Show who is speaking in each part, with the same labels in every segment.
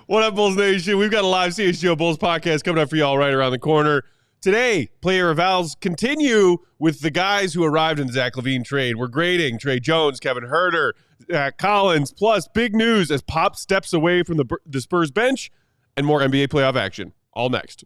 Speaker 1: What up, Bulls Nation? We've got a live CHGO Bulls podcast coming up for y'all right around the corner. Today, player evals continue with the guys who arrived in the Zach LaVine trade. We're grading Tre Jones, Kevin Huerter, Zach Collins, plus big news as Pop steps away from the Spurs bench and more NBA playoff action. All next.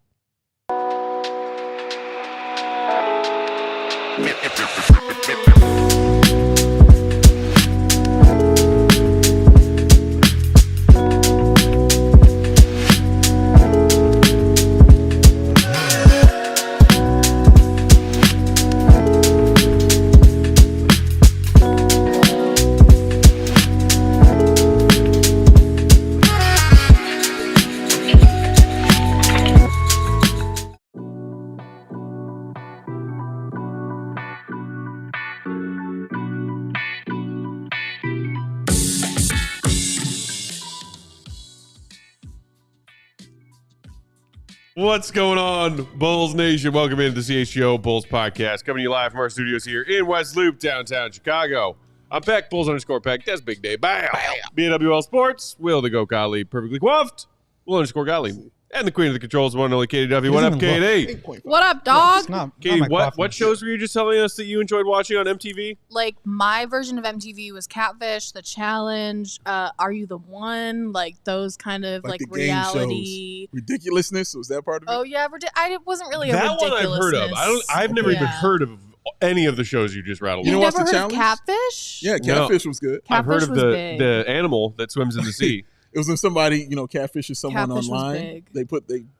Speaker 1: What's going on, Bulls Nation? Welcome into the CHGO Bulls podcast, coming to you live from our studios here in West Loop, downtown Chicago. I'm Peck, Bulls_Peck. That's Big Day. Bam! BWL Sports, Will the Go Gottlieb, perfectly coiffed, Will_Gottlieb. And the queen of the controls, one and only Katie Duffy. What up, Katie?
Speaker 2: What up, dog?
Speaker 1: Katie, what shows were you just telling us that you enjoyed watching on MTV?
Speaker 2: Like, my version of MTV was Catfish, The Challenge, Are You the One? Like, those kind of, like reality.
Speaker 3: Ridiculousness, was that part of it?
Speaker 2: Oh, yeah. I wasn't really a
Speaker 1: that one I've heard of. I've never even heard of any of the shows you just rattled.
Speaker 2: You
Speaker 3: know
Speaker 2: never
Speaker 3: what's the
Speaker 2: heard
Speaker 3: challenge?
Speaker 2: of Catfish?
Speaker 3: Yeah, Catfish was good.
Speaker 1: I've heard of the animal that swims in the sea.
Speaker 3: It was when somebody, catfishes someone online.
Speaker 2: They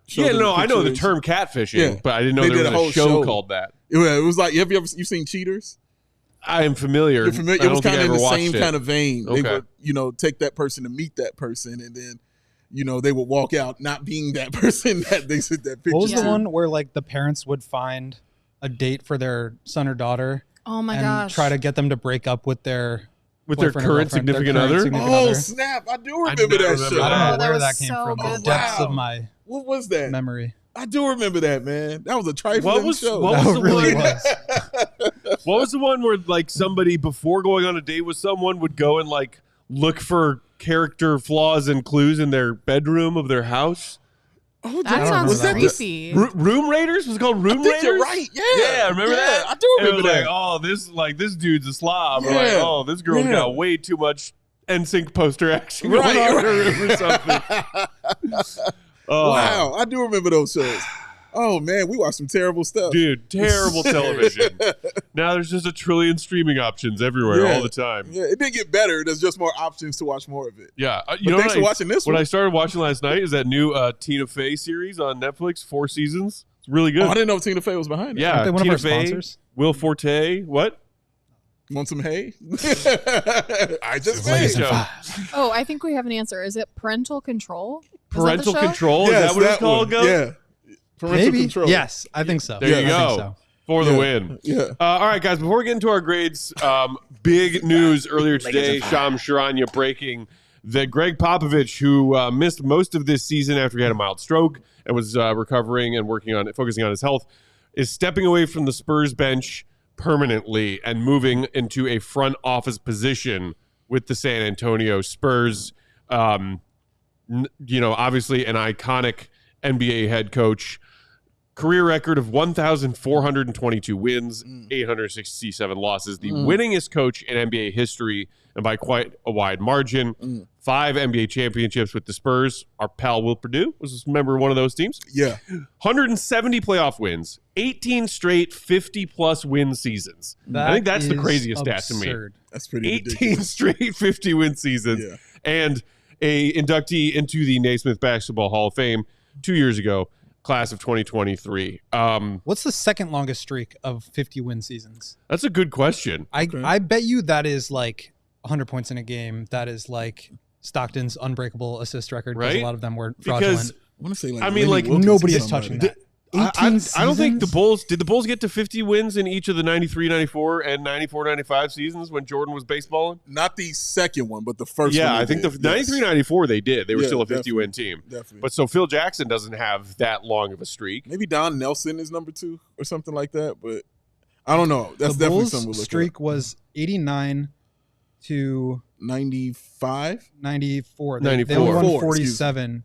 Speaker 1: Yeah, no, I know the term catfishing, but I didn't know there was a show called that.
Speaker 3: It was like, you've seen Cheaters?
Speaker 1: I am familiar.
Speaker 3: You're familiar. It was kind of in the same
Speaker 1: kind
Speaker 3: of vein.
Speaker 1: Okay.
Speaker 3: They would, take that person to meet that person, and then, they would walk out not being that person that they sent that picture.
Speaker 4: What was the one where like the parents would find a date for their son or daughter?
Speaker 2: Oh my
Speaker 4: and
Speaker 2: gosh!
Speaker 4: Try to get them to break up with their
Speaker 1: current significant other?
Speaker 3: Oh, snap. I do remember that show.
Speaker 4: I don't know where
Speaker 2: that
Speaker 4: that came
Speaker 2: so
Speaker 4: from.
Speaker 2: good.
Speaker 4: The depths of my
Speaker 3: What was that?
Speaker 4: memory.
Speaker 3: I do remember that, man. That was a trifling show.
Speaker 1: What was the
Speaker 4: really
Speaker 1: one?
Speaker 4: was.
Speaker 1: What was the one where like somebody before going on a date with someone would go and like look for character flaws and clues in their bedroom of their house?
Speaker 3: Oh,
Speaker 2: That sounds creepy.
Speaker 1: Room Raiders? Was it called Room Raiders?
Speaker 3: You're right. Yeah.
Speaker 1: Yeah, remember that?
Speaker 3: I do remember
Speaker 1: that.
Speaker 3: that.
Speaker 1: Like, this dude's a slob. Or
Speaker 3: Yeah.
Speaker 1: like, oh, this girl's got way too much NSYNC poster action going
Speaker 3: Right,
Speaker 1: on in her room or something. Oh.
Speaker 3: Wow, I do remember those shows. Oh, man, we watched some terrible stuff.
Speaker 1: Dude, terrible television. Now there's just a trillion streaming options everywhere all the time.
Speaker 3: Yeah, it didn't get better. There's just more options to watch more of it.
Speaker 1: Yeah.
Speaker 3: Thanks for watching this one.
Speaker 1: What I started watching last night is that new Tina Fey series on Netflix, 4 seasons. It's really good.
Speaker 3: Oh, I didn't know Tina Fey was behind it.
Speaker 1: Yeah,
Speaker 4: Aren't they one
Speaker 1: Tina
Speaker 4: of our
Speaker 1: Fey,
Speaker 4: sponsors?
Speaker 1: Will Forte, what?
Speaker 3: Want some hay? I just made.
Speaker 2: Oh, I think we have an answer. Is it Parental Control?
Speaker 1: Parental
Speaker 2: Control?
Speaker 1: Control?
Speaker 3: Yes,
Speaker 1: Is that what it's called,
Speaker 3: one.
Speaker 1: Go?
Speaker 3: Yeah. Parental
Speaker 4: Maybe.
Speaker 3: control.
Speaker 4: Yes, I think so.
Speaker 1: There you go.
Speaker 4: I think so.
Speaker 1: For the win.
Speaker 3: Yeah.
Speaker 1: All right, guys, before we get into our grades, big news earlier today, Shams Charania breaking that Gregg Popovich, who missed most of this season after he had a mild stroke and was recovering and focusing on his health, is stepping away from the Spurs bench permanently and moving into a front office position with the San Antonio Spurs. Obviously an iconic NBA head coach. Career record of 1,422 wins, 867 losses. The winningest coach in NBA history, and by quite a wide margin. 5 NBA championships with the Spurs. Our pal Will Perdue was a member of one of those teams.
Speaker 3: Yeah.
Speaker 1: 170 playoff wins, 18 straight 50-plus win seasons. I think that's the craziest stat to me.
Speaker 3: That's pretty
Speaker 1: 18
Speaker 3: ridiculous.
Speaker 1: straight 50-win seasons.
Speaker 3: Yeah.
Speaker 1: And a inductee into the Naismith Basketball Hall of Fame 2 years ago. Class of 2023.
Speaker 4: What's the second longest streak of 50 win seasons?
Speaker 1: That's a good question.
Speaker 4: I bet you that is like 100 points in a game. That is like Stockton's unbreakable assist record.
Speaker 1: Right?
Speaker 4: Because a lot of them were fraudulent.
Speaker 1: Because
Speaker 3: I want to say
Speaker 4: nobody is touching that.
Speaker 1: I don't think the Bulls did the Bulls get to 50 wins in each of the 93-94 and 94-95 seasons when Jordan was baseballing?
Speaker 3: Not the second one, but the first one.
Speaker 1: Yeah, I think the 93-94 they did. They were still a 50-win team.
Speaker 3: Definitely.
Speaker 1: But so Phil Jackson doesn't have that long of a streak.
Speaker 3: Maybe Don Nelson is number 2 or something like that, but I don't know. That's
Speaker 4: the
Speaker 3: definitely
Speaker 4: Bulls
Speaker 3: something we'll look
Speaker 4: streak
Speaker 3: at.
Speaker 4: was 89 to
Speaker 3: 95?
Speaker 4: 94. They
Speaker 1: 94.
Speaker 4: only won
Speaker 3: 94,
Speaker 4: 47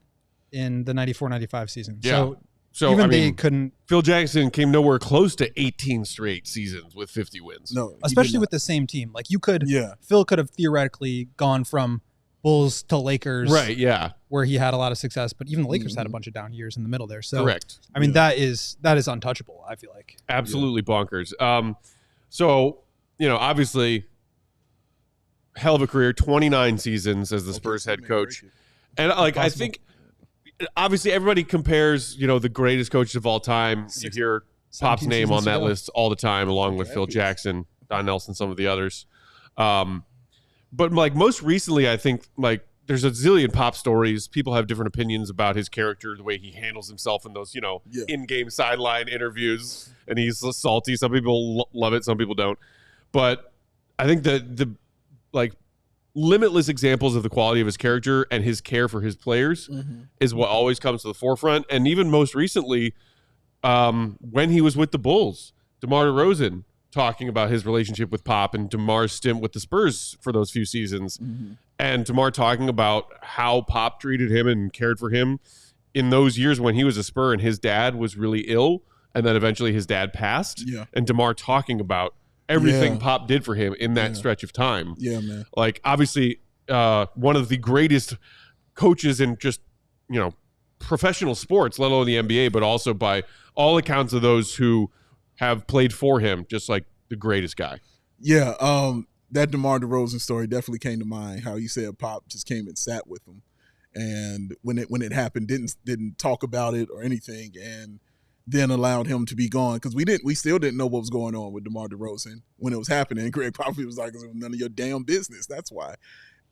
Speaker 4: in the 94-95 season.
Speaker 1: Yeah. So
Speaker 4: even
Speaker 1: I mean,
Speaker 4: they couldn't.
Speaker 1: Phil Jackson came nowhere close to 18 straight seasons with 50 wins.
Speaker 3: No,
Speaker 4: Especially with the same team. Like you could, Phil could have theoretically gone from Bulls to Lakers.
Speaker 1: Right, yeah.
Speaker 4: Where he had a lot of success, but even the Lakers had a bunch of down years in the middle there. So
Speaker 1: correct.
Speaker 4: I mean, that is untouchable, I feel like.
Speaker 1: Absolutely bonkers. So, obviously, hell of a career, 29 seasons as the Spurs head coach. And I think obviously everybody compares, the greatest coaches of all time. You hear Pop's name on that list all the time, along with Phil Jackson, Don Nelson, some of the others. But most recently, I think there's a zillion Pop stories. People have different opinions about his character, the way he handles himself in those, in-game sideline interviews, and he's salty. Some people love it, some people don't. But I think the limitless examples of the quality of his character and his care for his players is what always comes to the forefront. And even most recently, when he was with the Bulls, DeMar DeRozan talking about his relationship with Pop and DeMar's stint with the Spurs for those few seasons. And DeMar talking about how Pop treated him and cared for him in those years when he was a Spur and his dad was really ill, and then eventually his dad passed. Yeah. And DeMar talking about everything Pop did for him in that stretch of time.
Speaker 3: Yeah, man.
Speaker 1: Obviously, one of the greatest coaches in just, professional sports, let alone the NBA, but also by all accounts of those who have played for him, just like the greatest guy.
Speaker 3: Yeah, that DeMar DeRozan story definitely came to mind. How he said Pop just came and sat with him, and when it happened, didn't talk about it or anything, and then allowed him to be gone because we still didn't know what was going on with DeMar DeRozan when it was happening. Gregg Popovich was like, "It was none of your damn business." That's why.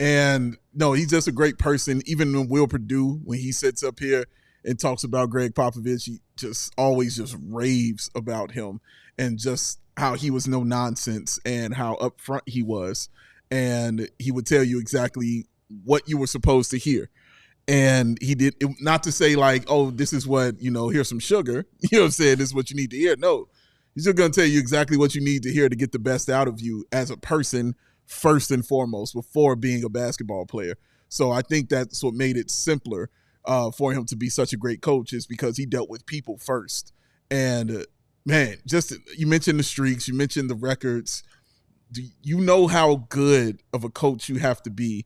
Speaker 3: And no, he's just a great person. Even when Will Perdue, when he sits up here and talks about Gregg Popovich, he just always just raves about him and just how he was no nonsense and how upfront he was. And he would tell you exactly what you were supposed to hear. And he did it, not to say like, oh, this is what, here's some sugar. You know what I'm saying? This is what you need to hear. No, he's just going to tell you exactly what you need to hear to get the best out of you as a person, first and foremost, before being a basketball player. So I think that's what made it simpler for him to be such a great coach, is because he dealt with people first. And man, just you mentioned the streaks, you mentioned the records. Do you know how good of a coach you have to be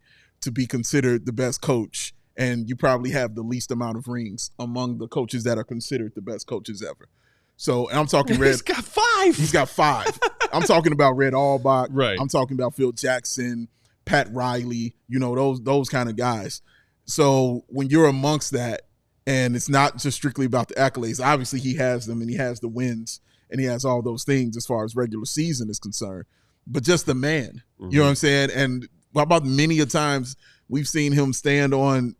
Speaker 3: considered the best coach? And you probably have the least amount of rings among the coaches that are considered the best coaches ever. So, and I'm talking Red.
Speaker 1: He's got 5.
Speaker 3: He's got 5. I'm talking about Red Auerbach.
Speaker 1: Right.
Speaker 3: I'm talking about Phil Jackson, Pat Riley, those kind of guys. So when you're amongst that, and it's not just strictly about the accolades, obviously he has them and he has the wins and he has all those things as far as regular season is concerned, but just the man, you know what I'm saying? And how about many a times we've seen him stand on,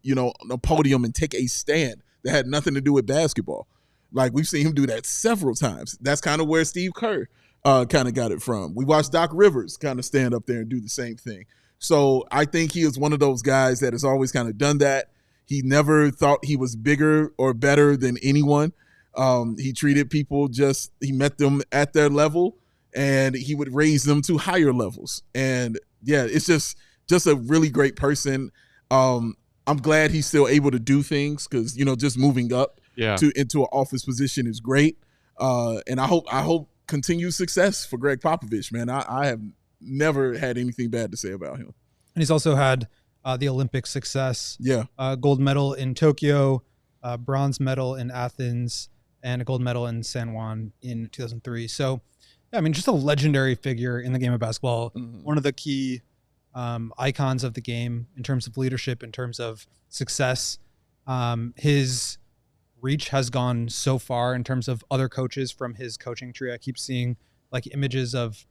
Speaker 3: a podium and take a stand that had nothing to do with basketball. Like we've seen him do that several times. That's kind of where Steve Kerr kind of got it from. We watched Doc Rivers kind of stand up there and do the same thing. So I think he is one of those guys that has always kind of done that. He never thought he was bigger or better than anyone. He treated people he met them at their level and he would raise them to higher levels. And yeah, it's just a really great person. I'm glad he's still able to do things because, just moving up into an office position is great. And I hope continued success for Gregg Popovich, man. I have never had anything bad to say about him.
Speaker 4: And he's also had the Olympic success.
Speaker 3: Yeah.
Speaker 4: Gold medal in Tokyo, bronze medal in Athens, and a gold medal in San Juan in 2003. So, yeah, I mean, just a legendary figure in the game of basketball. One of the key icons of the game in terms of leadership, in terms of success. His reach has gone so far in terms of other coaches from his coaching tree. I keep seeing images of,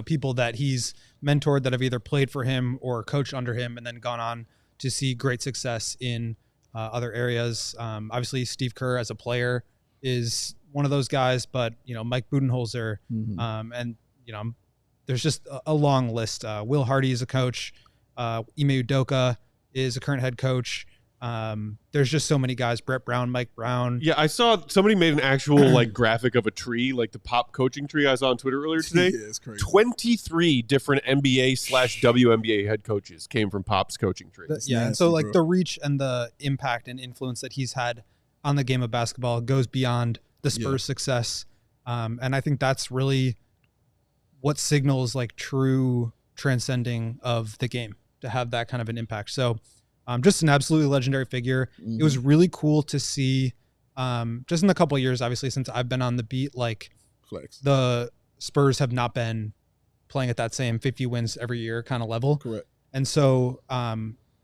Speaker 4: people that he's mentored that have either played for him or coached under him and then gone on to see great success in other areas. Obviously, Steve Kerr as a player is one of those guys, but, Mike Budenholzer, and, there's just a long list. Will Hardy is a coach. Ime Udoka is a current head coach. There's just so many guys, Brett Brown, Mike Brown.
Speaker 1: Yeah, I saw somebody made an actual like graphic of a tree, like the Pop coaching tree I saw on Twitter earlier today.
Speaker 3: Yeah, it's crazy.
Speaker 1: 23 different NBA/WNBA head coaches came from Pop's coaching tree.
Speaker 4: And so like the reach and the impact and influence that he's had on the game of basketball goes beyond the Spurs' success. And I think that's really what signals like true transcending of the game, to have that kind of an impact. So just an absolutely legendary figure. It was really cool to see just in the couple of years, obviously, since I've been on the beat, like the Spurs have not been playing at that same 50 wins every year kind of level.
Speaker 3: Correct.
Speaker 4: And so I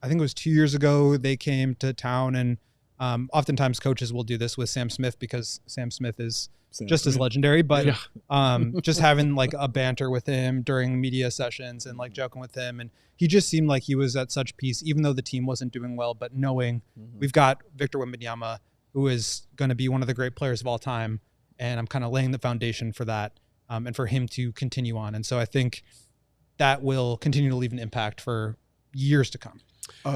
Speaker 4: think it was 2 years ago they came to town, and oftentimes coaches will do this with Sam Smith because Sam Smith is as legendary, but just having like a banter with him during media sessions and like joking with him. And he just seemed like he was at such peace, even though the team wasn't doing well, but knowing we've got Victor Wembanyama, who is going to be one of the great players of all time. And I'm kind of laying the foundation for that and for him to continue on. And so I think that will continue to leave an impact for years to come.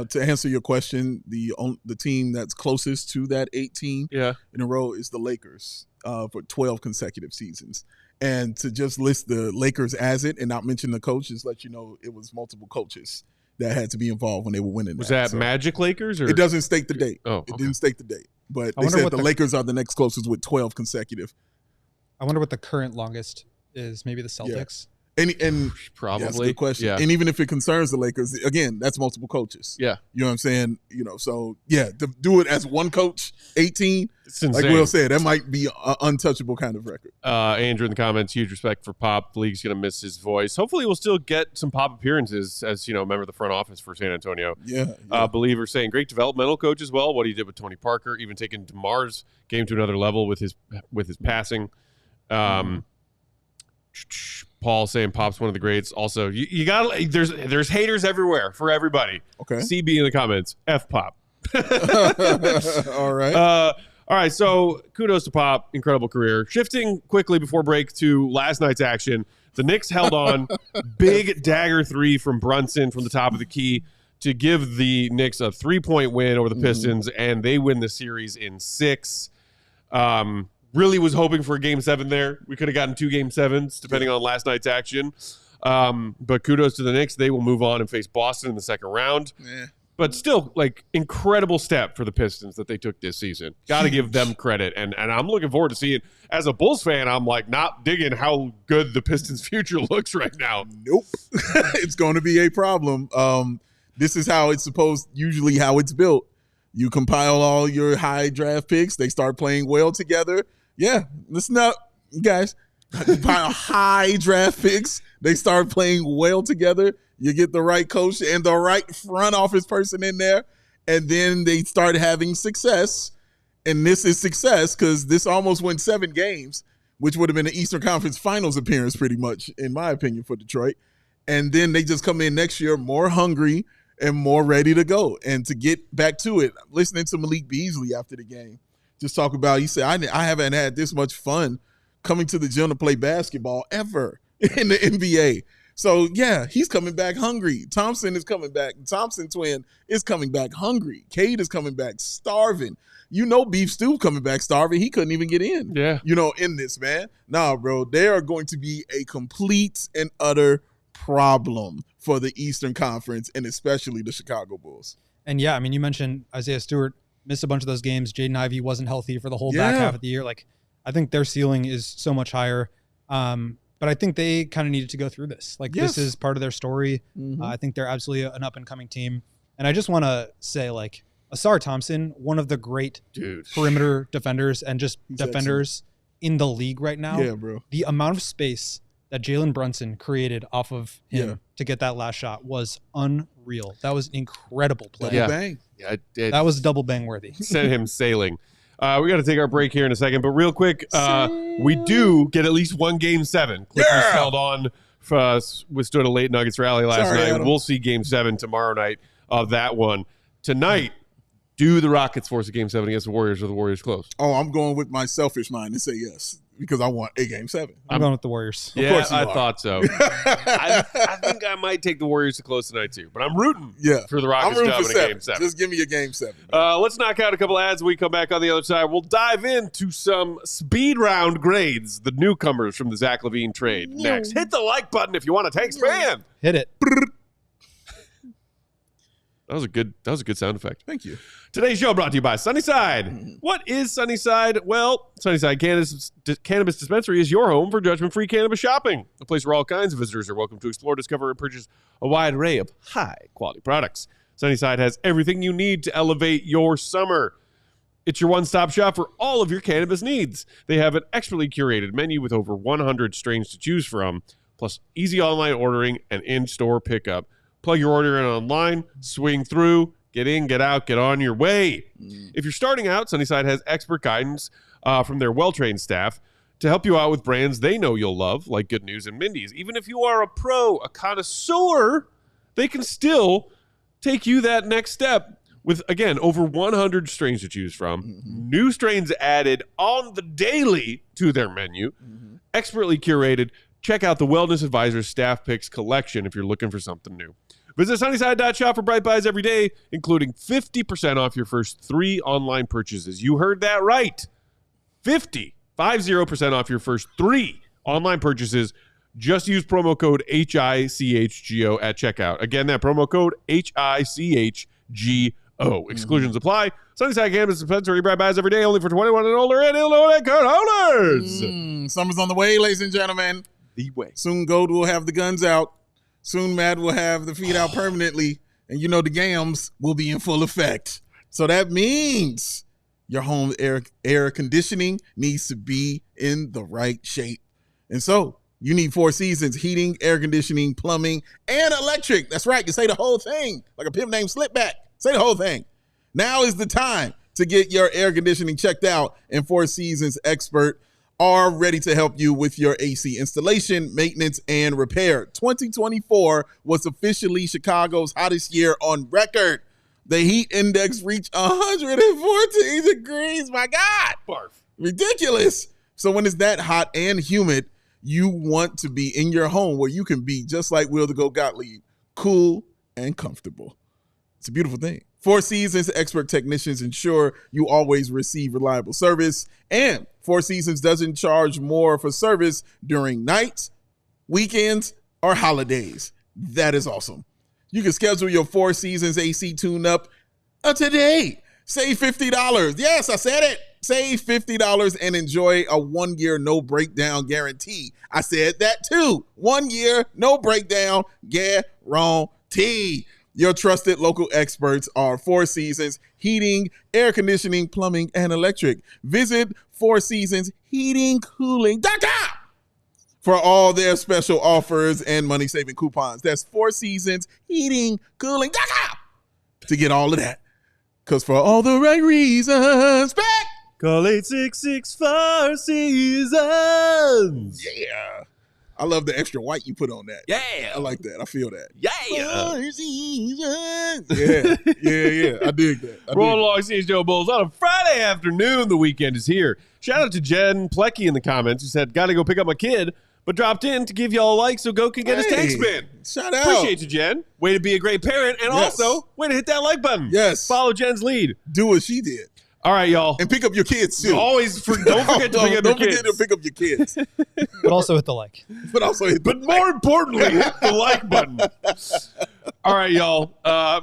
Speaker 3: To answer your question, the team that's closest to that 18 in a row is the Lakers for 12 consecutive seasons. And to just list the Lakers as it and not mention the coaches, let you know it was multiple coaches that had to be involved when they were winning.
Speaker 1: Was that Magic Lakers? Or?
Speaker 3: It doesn't state the date.
Speaker 1: Oh, okay.
Speaker 3: It didn't state the date. But they said the Lakers are the next closest with 12 consecutive.
Speaker 4: I wonder what the current longest is. Maybe the Celtics.
Speaker 3: And
Speaker 1: probably
Speaker 3: that's a good question.
Speaker 1: Yeah.
Speaker 3: And even if it concerns the Lakers, again, that's multiple coaches.
Speaker 1: Yeah.
Speaker 3: You know what I'm saying? So to do it as one coach, 18, like Will said, that might be an untouchable kind of record.
Speaker 1: Andrew in the comments, huge respect for Pop. The league's going to miss his voice. Hopefully we'll still get some Pop appearances as, member of the front office for San Antonio.
Speaker 3: Yeah.
Speaker 1: Believer saying great developmental coach as well. What he did with Tony Parker, even taking DeMar's game to another level with his passing. Paul saying Pop's one of the greats. Also, you got there's haters everywhere for everybody.
Speaker 3: Okay.
Speaker 1: CB in the comments. F Pop.
Speaker 3: All right.
Speaker 1: All right. So kudos to Pop. Incredible career. Shifting quickly before break to last night's action. The Knicks held on. Big dagger three from Brunson from the top of the key to give the Knicks a 3-point win over the Pistons, and they win the series in 6. Really was hoping for a Game 7 there. We could have gotten 2 Game 7s, depending on last night's action. But kudos to the Knicks. They will move on and face Boston in the second round. But still, like, incredible step for the Pistons that they took this season. Got to give them credit. And I'm looking forward to seeing. As a Bulls fan, I'm, like, not digging how good the Pistons' future looks right now.
Speaker 3: Nope. It's going to be a problem. This is how it's usually how it's built. You compile all your high draft picks. They start playing well together. Yeah, listen up, you guys. Compile high draft picks. They start playing well together. You get the right coach and the right front office person in there, and then they start having success. And this is success because this almost went 7 games, which would have been an Eastern Conference Finals appearance pretty much, in my opinion, for Detroit. And then they just come in next year more hungry and more ready to go. And to get back to it, listening to Malik Beasley after the game, just talk about, he said, I haven't had this much fun coming to the gym to play basketball ever in the NBA. So, yeah, he's coming back hungry. Thompson is coming back. Thompson twin is coming back hungry. Cade is coming back starving. Beef Stew coming back starving. He couldn't even get in, in this, man. Nah, bro, they are going to be a complete and utter problem for the Eastern Conference and especially the Chicago Bulls.
Speaker 4: And, yeah, I mean, you mentioned Isaiah Stewart missed a bunch of those games. Jaden Ivey wasn't healthy for the whole back half of the year. Like, I think their ceiling is so much higher. But I think they kind of needed to go through this. Like, this is part of their story. I think they're absolutely an up-and-coming team. And I just want to say, like, Asar Thompson, one of the great perimeter defenders and just defenders in the league right now.
Speaker 3: Yeah, bro.
Speaker 4: The amount of space that Jalen Brunson created off of him to get that last shot was unreal. That was an incredible play.
Speaker 3: Double bang.
Speaker 1: Yeah,
Speaker 4: that was double bang worthy.
Speaker 1: Sent him sailing. We got to take our break here in a second, but real quick, we do get at least 1 Game 7. Clippers held on, withstood a late Nuggets rally last night.
Speaker 3: Adam.
Speaker 1: We'll see Game 7 tomorrow night of that one. Tonight, Do the Rockets force a Game 7 against the Warriors, or the Warriors close?
Speaker 3: Oh, I'm going with my selfish mind and say yes because I want a Game 7.
Speaker 4: I'm going with the Warriors.
Speaker 1: Yeah,
Speaker 3: Of course you
Speaker 1: I
Speaker 3: are.
Speaker 1: thought so. I think I might take the Warriors to close tonight too, but I'm rooting for the
Speaker 3: I'm
Speaker 1: Rockets
Speaker 3: rooting
Speaker 1: to
Speaker 3: for
Speaker 1: win a
Speaker 3: 7.
Speaker 1: Game 7.
Speaker 3: Just give me a Game 7.
Speaker 1: Let's knock out a couple ads. When we come back on the other side, we'll dive into some speed round grades, the newcomers from the Zach LaVine trade. Next, hit the like button if you want to take expand.
Speaker 4: Hit it.
Speaker 1: That was a good sound effect.
Speaker 3: Thank you.
Speaker 1: Today's show brought to you by Sunnyside. What is Sunnyside? Well, Sunnyside Cannabis Dispensary is your home for judgment-free cannabis shopping. A place where all kinds of visitors are welcome to explore, discover, and purchase a wide array of high-quality products. Sunnyside has everything you need to elevate your summer. It's your one-stop shop for all of your cannabis needs. They have an expertly curated menu with over 100 strains to choose from, plus easy online ordering and in-store pickup. Plug your order in online, swing through, get in, get out, get on your way. If you're starting out, Sunnyside has expert guidance from their well-trained staff to help you out with brands they know you'll love, like Good News and Mindy's. Even if you are a pro, a connoisseur, they can still take you that next step with, again, over 100 strains to choose from, new strains added on the daily to their menu, expertly curated. Check out the Wellness Advisors Staff Picks collection if you're looking for something new. Visit Sunnyside.shop for bright buys every day, including 50% off your first 3 online purchases. You heard that right. 50% off your first 3 online purchases. Just use promo code HICHGO at checkout. Again, that promo code HICHGO. Exclusions apply. Sunnyside Cannabis Dispensary, bright buys every day, only for 21 and older and Illinois card holders.
Speaker 3: Summer's on the way, ladies and gentlemen.
Speaker 1: The way.
Speaker 3: Soon Gold will have the guns out. Soon Matt will have the feet out permanently. And you know the gams will be in full effect. So that means your home air conditioning needs to be in the right shape. And so you need 4 Seasons heating, air conditioning, plumbing, and electric. That's right. You say the whole thing like a pimp named Slipback. Say the whole thing. Now is the time to get your air conditioning checked out, and 4 Seasons expert are ready to help you with your AC installation, maintenance, and repair. 2024 was officially Chicago's hottest year on record. The heat index reached 114 degrees. My God.
Speaker 1: Barf.
Speaker 3: Ridiculous. So when it's that hot and humid, you want to be in your home where you can be just like Will the Go Gottlieb, cool and comfortable. It's a beautiful thing. 4 Seasons expert technicians ensure you always receive reliable service, and 4 Seasons doesn't charge more for service during nights, weekends, or holidays. That is awesome. You can schedule your 4 Seasons AC tune-up today. Save $50. Yes, I said it. Save $50 and enjoy a 1-year no breakdown guarantee. I said that too. 1 year, no breakdown guarantee. Your trusted local experts are 4 Seasons Heating, Air Conditioning, Plumbing, and Electric. Visit 4 Seasons HeatingCooling.com for all their special offers and money-saving coupons. That's 4 Seasons HeatingCooling.com to get all of that. Because for all the right reasons, Peck!
Speaker 1: Call 866-4 Seasons.
Speaker 3: Yeah. I love the extra white you put on that.
Speaker 1: Yeah.
Speaker 3: I like that. I feel that.
Speaker 1: Yeah.
Speaker 3: 4 Seasons. Yeah. I dig that.
Speaker 1: Roll along, CHGO Bulls on a Friday afternoon. The weekend is here. Shout out to Jen Plecky in the comments who said, got to go pick up my kid, but dropped in to give y'all a like so Go can get his tank spin.
Speaker 3: Shout out.
Speaker 1: Appreciate you, Jen. Way to be a great parent, and also way to hit that like button.
Speaker 3: Yes.
Speaker 1: Follow Jen's lead.
Speaker 3: Do what she did.
Speaker 1: All right, y'all.
Speaker 3: And pick up your kids, too.
Speaker 1: Don't forget to pick up your kids.
Speaker 3: Don't forget to pick up your kids.
Speaker 4: But also hit the like.
Speaker 1: But more importantly, hit the like button. All right, y'all.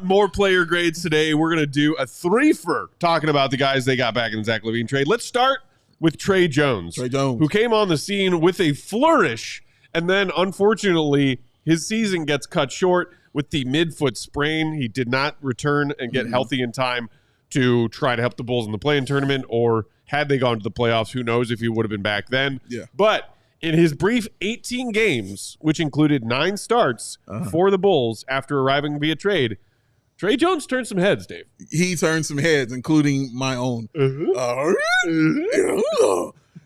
Speaker 1: More player grades today. We're going to do a threefer talking about the guys they got back in the Zach LaVine trade. Let's start with Tre Jones.
Speaker 3: Tre Jones.
Speaker 1: Who came on the scene with a flourish, and then, unfortunately, his season gets cut short with the midfoot sprain. He did not return and get healthy in time to try to help the Bulls in the play-in tournament, or had they gone to the playoffs, who knows if he would have been back then.
Speaker 3: Yeah.
Speaker 1: But in his brief 18 games, which included 9 starts for the Bulls after arriving via trade, Tre Jones turned some heads, Dave.
Speaker 3: He turned some heads, including my own.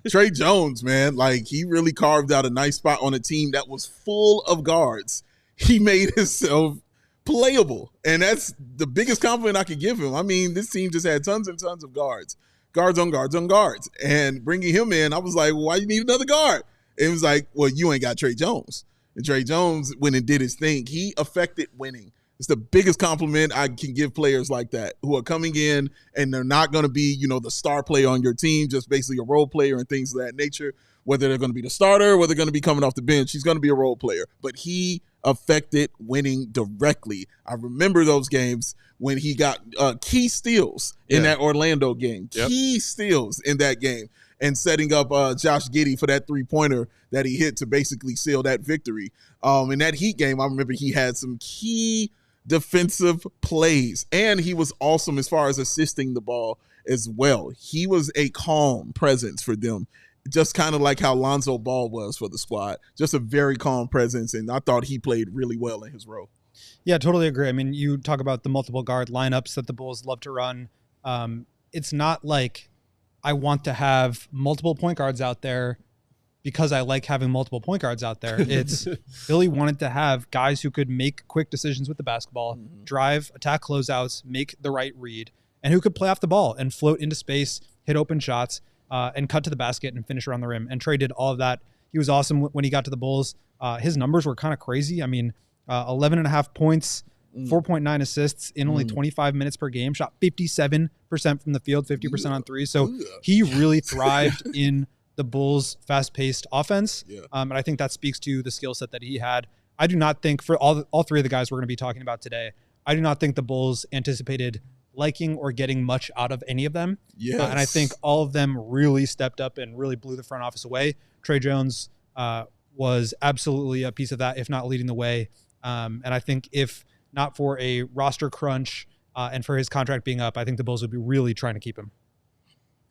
Speaker 3: Tre Jones, man, like he really carved out a nice spot on a team that was full of guards. He made himself playable. And that's the biggest compliment I could give him. I mean, this team just had tons and tons of guards on guards on guards. And bringing him in, I was like, well, why you need another guard? It was like, well, you ain't got Tre Jones. And Tre Jones went and did his thing. He affected winning. It's the biggest compliment I can give players like that who are coming in and they're not going to be, the star player on your team, just basically a role player and things of that nature, whether they're going to be the starter, whether they're going to be coming off the bench. He's going to be a role player. But he affected winning directly. I remember those games when he got key steals in that Orlando game. Yep. Key steals in that game. And setting up Josh Giddey for that three-pointer that he hit to basically seal that victory. In that Heat game, I remember he had some key defensive plays, and he was awesome as far as assisting the ball as well. He was a calm presence for them, just kind of like how Lonzo Ball was for the squad. Just a very calm presence, and I thought he played really well in his role.
Speaker 4: Yeah, totally agree. I mean, you talk about the multiple guard lineups that the Bulls love to run. It's not like I want to have multiple point guards out there because I like having multiple point guards out there. It's Billy wanted to have guys who could make quick decisions with the basketball, drive, attack closeouts, make the right read, and who could play off the ball and float into space, hit open shots, and cut to the basket and finish around the rim. And Tre did all of that. He was awesome when he got to the Bulls. His numbers were kind of crazy. I mean, 11.5 points, 4.9 assists in only 25 minutes per game, shot 57% from the field, 50% on three. So he really thrived in the Bulls' fast-paced offense. And I think that speaks to the skill set that he had. I do not think, for all three of the guys we're going to be talking about today, I do not think the Bulls anticipated liking or getting much out of any of them. And I think all of them really stepped up and really blew the front office away. Tre Jones was absolutely a piece of that, if not leading the way. And I think if not for a roster crunch and for his contract being up, I think the Bulls would be really trying to keep him.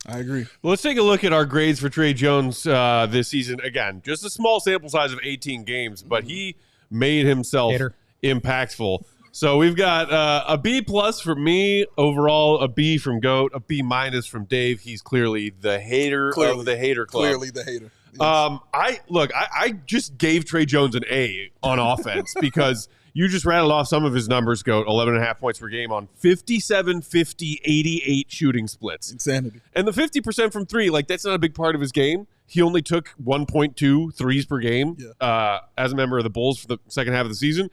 Speaker 3: I agree.
Speaker 1: Well, let's take a look at our grades for Tre Jones this season. Again, just a small sample size of 18 games, but he made himself impactful. So we've got a B+ from me overall, a B from Goat, a B- from Dave. He's clearly the hater of the hater club.
Speaker 3: Clearly the hater. Yes.
Speaker 1: I just gave Tre Jones an A on offense because you just rattled off some of his numbers, Goat. 11.5 points per game on 57, 50, 88 shooting splits.
Speaker 3: Insanity.
Speaker 1: And the 50% from three, that's not a big part of his game. He only took 1.2 threes per game as a member of the Bulls for the second half of the season.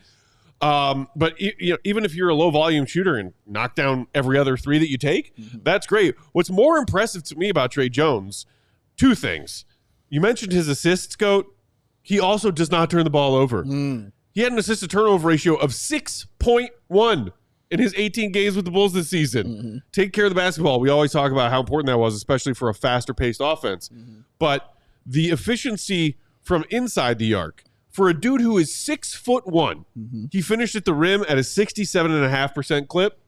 Speaker 1: But even if you're a low volume shooter and knock down every other three that you take, that's great. What's more impressive to me about Tre Jones, two things. You mentioned his assists, Goat. He also does not turn the ball over. He had an assist to turnover ratio of 6.1 in his 18 games with the Bulls this season. Take care of the basketball. We always talk about how important that was, especially for a faster paced offense. But the efficiency from inside the arc, for a dude who is 6'1", he finished at the rim at a 67.5% clip.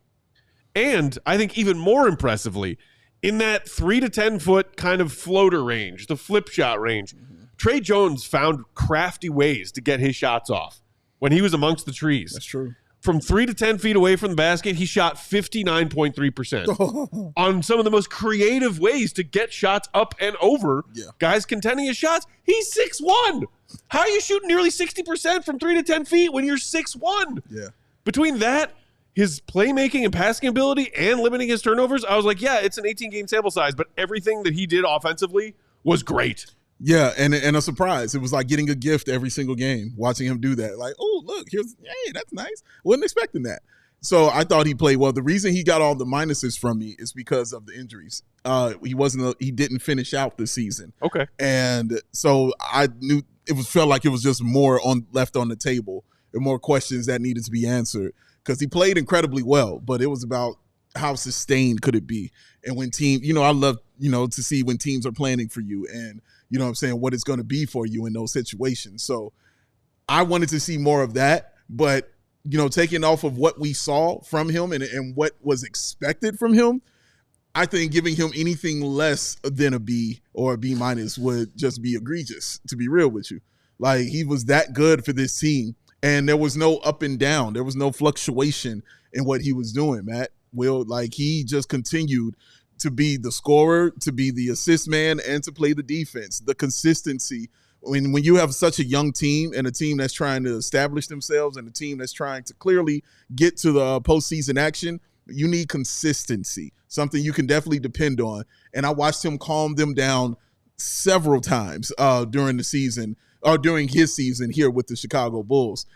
Speaker 1: And I think even more impressively, in that 3 to 10 foot kind of floater range, the flip shot range, Tre Jones found crafty ways to get his shots off when he was amongst the trees.
Speaker 3: That's true.
Speaker 1: From 3 to 10 feet away from the basket, he shot 59.3% on some of the most creative ways to get shots up and over guys contending his shots. He's 6'1". How are you shooting nearly 60% from 3 to 10 feet when you're 6'1"?
Speaker 3: Yeah.
Speaker 1: Between that, his playmaking and passing ability and limiting his turnovers, I was like, yeah, it's an 18-game sample size, but everything that he did offensively was great.
Speaker 3: Yeah, and a surprise. It was like getting a gift every single game, watching him do that. Like, oh, look, hey, that's nice. Wasn't expecting that. So I thought he played well. The reason he got all the minuses from me is because of the injuries. He didn't finish out the season.
Speaker 1: Okay.
Speaker 3: And so I knew felt like it was just more left on the table and more questions that needed to be answered because he played incredibly well, but it was about how sustained could it be. And when I love, to see when teams are planning for you and, what I'm saying, what it's going to be for you in those situations. So I wanted to see more of that, but, taking off of what we saw from him and what was expected from him, I think giving him anything less than a B or a B- would just be egregious, to be real with you. Like, he was that good for this team, and there was no up and down. There was no fluctuation in what he was doing, Matt. He just continued to be the scorer, to be the assist man, and to play the defense. The consistency when you have such a young team and a team that's trying to establish themselves and a team that's trying to clearly get to the postseason action, you need consistency, something you can definitely depend on. And I watched him calm them down several times during the season, or during his season here with the Chicago Bulls,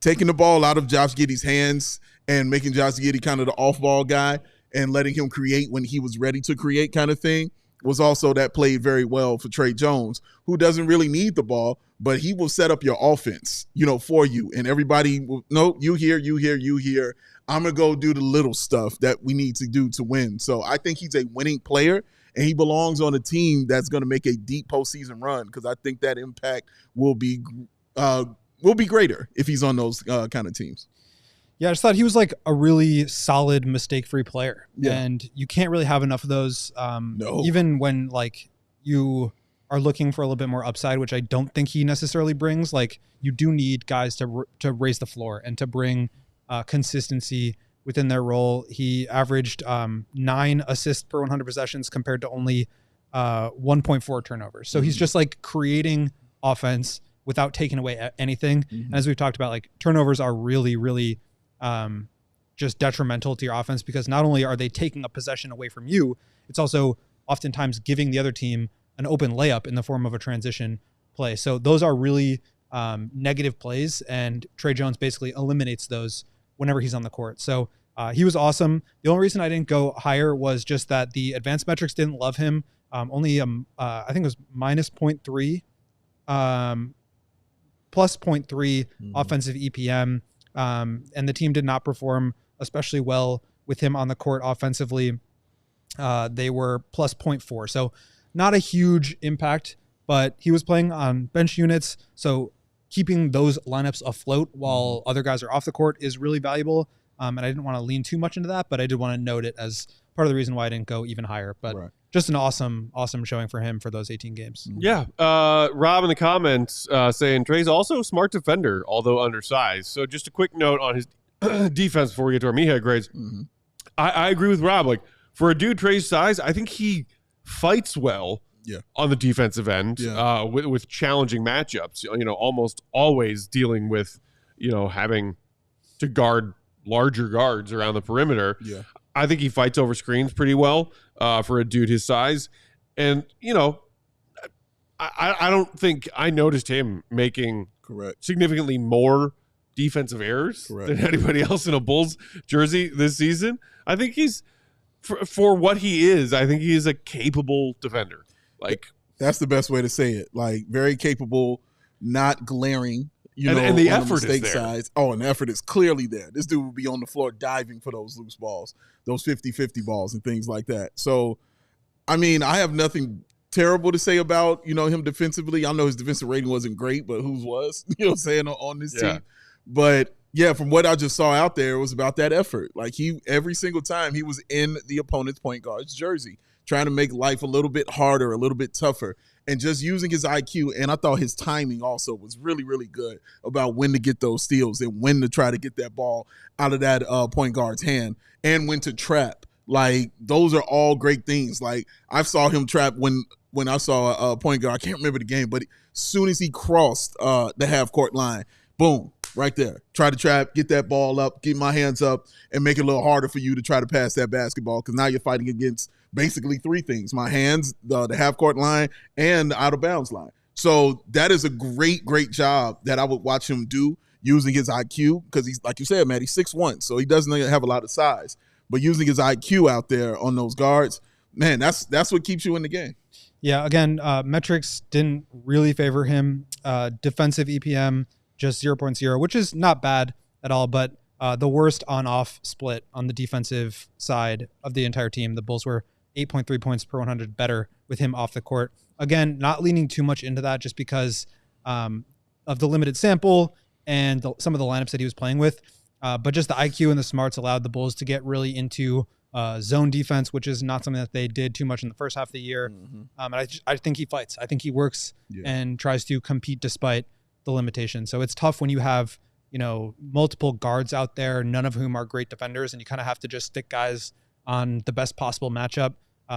Speaker 3: taking the ball out of Josh Giddey's hands and making Josh Giddey kind of the off-ball guy and letting him create when he was ready to create kind of thing was also that played very well for Tre Jones, who doesn't really need the ball, but he will set up your offense, for you. And everybody will, no, you here. I'm going to go do the little stuff that we need to do to win. So I think he's a winning player, and he belongs on a team that's going to make a deep postseason run, because I think that impact will be greater if he's on those kind of teams.
Speaker 4: Yeah, I just thought he was like a really solid mistake-free player. Yeah. And you can't really have enough of those. No. Even when like you are looking for a little bit more upside, which I don't think he necessarily brings. Like, you do need guys to raise the floor and to bring consistency within their role. He averaged 9 assists per 100 possessions compared to only 1.4 turnovers. So he's just like creating offense without taking away anything. And as we've talked about, like, turnovers are really, really just detrimental to your offense, because not only are they taking a possession away from you, it's also oftentimes giving the other team an open layup in the form of a transition play. So those are really negative plays, and Tre Jones basically eliminates those whenever he's on the court. So he was awesome. The only reason I didn't go higher was just that the advanced metrics didn't love him. Only I think it was minus 0.3, plus 0.3 offensive EPM. And the team did not perform especially well with him on the court offensively. They were plus 0.4. So not a huge impact, but he was playing on bench units. So keeping those lineups afloat while other guys are off the court is really valuable. And I didn't want to lean too much into that, but I did want to note it as part of the reason why I didn't go even higher. But just an awesome showing for him for those 18 games.
Speaker 1: Yeah. Rob in the comments saying Tre's also a smart defender, although undersized. So just a quick note on his defense before we get to our Meathead grades. I agree with Rob. Like, for a dude Tre's size, I think he fights well on the defensive end with challenging matchups. Almost always dealing with, having to guard larger guards around the perimeter. Yeah. I think he fights over screens pretty well for a dude his size. And, I don't think I noticed him making significantly more defensive errors than anybody else in a Bulls jersey this season. I think he's, for what he is, I think he is a capable defender. Like,
Speaker 3: that's the best way to say it. Like, very capable, not glaring.
Speaker 1: And the effort is there.
Speaker 3: Size. Oh, and the effort is clearly there. This dude would be on the floor diving for those loose balls, those 50-50 balls and things like that. So, I mean, I have nothing terrible to say about, him defensively. I know his defensive rating wasn't great, but whose was, on this team. But, yeah, from what I just saw out there, it was about that effort. Like, every single time he was in the opponent's point guard's jersey, trying to make life a little bit harder, a little bit tougher, and just using his IQ. And I thought his timing also was really, really good about when to get those steals and when to try to get that ball out of that point guard's hand and when to trap. Like, those are all great things. Like, I saw him trap when I saw a point guard. I can't remember the game, but as soon as he crossed the half-court line, boom, right there. Try to trap, get that ball up, get my hands up, and make it a little harder for you to try to pass that basketball, because now you're fighting against basically 3 things: my hands, the half-court line, and the out-of-bounds line. So that is a great, great job that I would watch him do using his IQ, because he's, like you said, Matt, he's 6'1", so he doesn't have a lot of size. But using his IQ out there on those guards, man, that's what keeps you in the game.
Speaker 4: Yeah, again, metrics didn't really favor him. Defensive EPM, just 0.0, which is not bad at all, but the worst on-off split on the defensive side of the entire team. The Bulls were 8.3 points per 100 better with him off the court. Again, not leaning too much into that just because of the limited sample and some of the lineups that he was playing with. But just the IQ and the smarts allowed the Bulls to get really into zone defense, which is not something that they did too much in the first half of the year. And I think he fights. I think he works and tries to compete despite the limitations. So it's tough when you have, multiple guards out there, none of whom are great defenders, and you kind of have to just stick guys on the best possible matchup.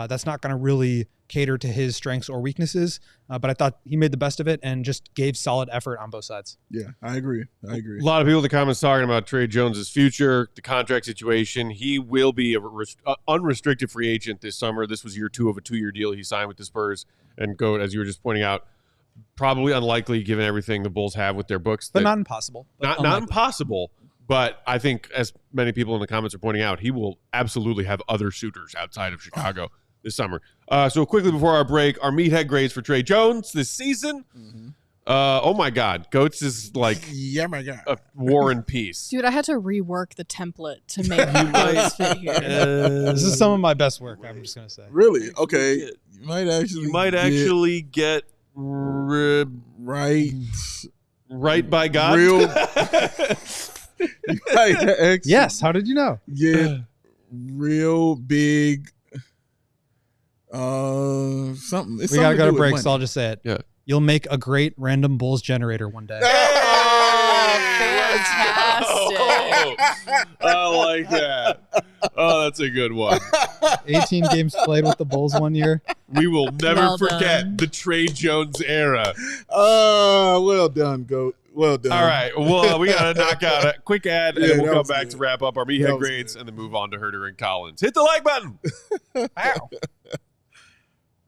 Speaker 4: That's not going to really cater to his strengths or weaknesses. But I thought he made the best of it and just gave solid effort on both sides.
Speaker 3: Yeah, I agree.
Speaker 1: A lot of people in the comments talking about Tre Jones' future, the contract situation. He will be an unrestricted free agent this summer. This was year 2 of a 2-year deal he signed with the Spurs. And as you were just pointing out, probably unlikely given everything the Bulls have with their books.
Speaker 4: But not impossible.
Speaker 1: Not impossible. But I think, as many people in the comments are pointing out, he will absolutely have other suitors outside of Chicago this summer. So quickly before our break, our meathead grades for Tre Jones this season. Mm-hmm. Oh my God, Goats is like
Speaker 3: my God,
Speaker 1: a war and peace.
Speaker 2: Dude, I had to rework the template to make you guys fit here.
Speaker 4: This is some of my best work. I'm just gonna say.
Speaker 3: Really? Okay. You might actually
Speaker 1: get
Speaker 3: right
Speaker 1: by God.
Speaker 3: Real.
Speaker 4: Yes. How did you know?
Speaker 3: Yeah. Real big. Something.
Speaker 4: We gotta go to break, so I'll just say it.
Speaker 1: Yeah.
Speaker 4: You'll make a great random Bulls generator one day.
Speaker 2: Fantastic.
Speaker 1: I like that. Oh, that's a good one.
Speaker 4: 18 games played with the Bulls one year.
Speaker 1: We will never forget
Speaker 2: done.
Speaker 1: the Tre Jones era.
Speaker 3: Well done, Goat. Well done.
Speaker 1: All right. Well, we got to knock out a quick ad, and then we'll come back
Speaker 3: good.
Speaker 1: to wrap up our meathead grades and then move on to Huerter and Collins. Hit the like button. Ow.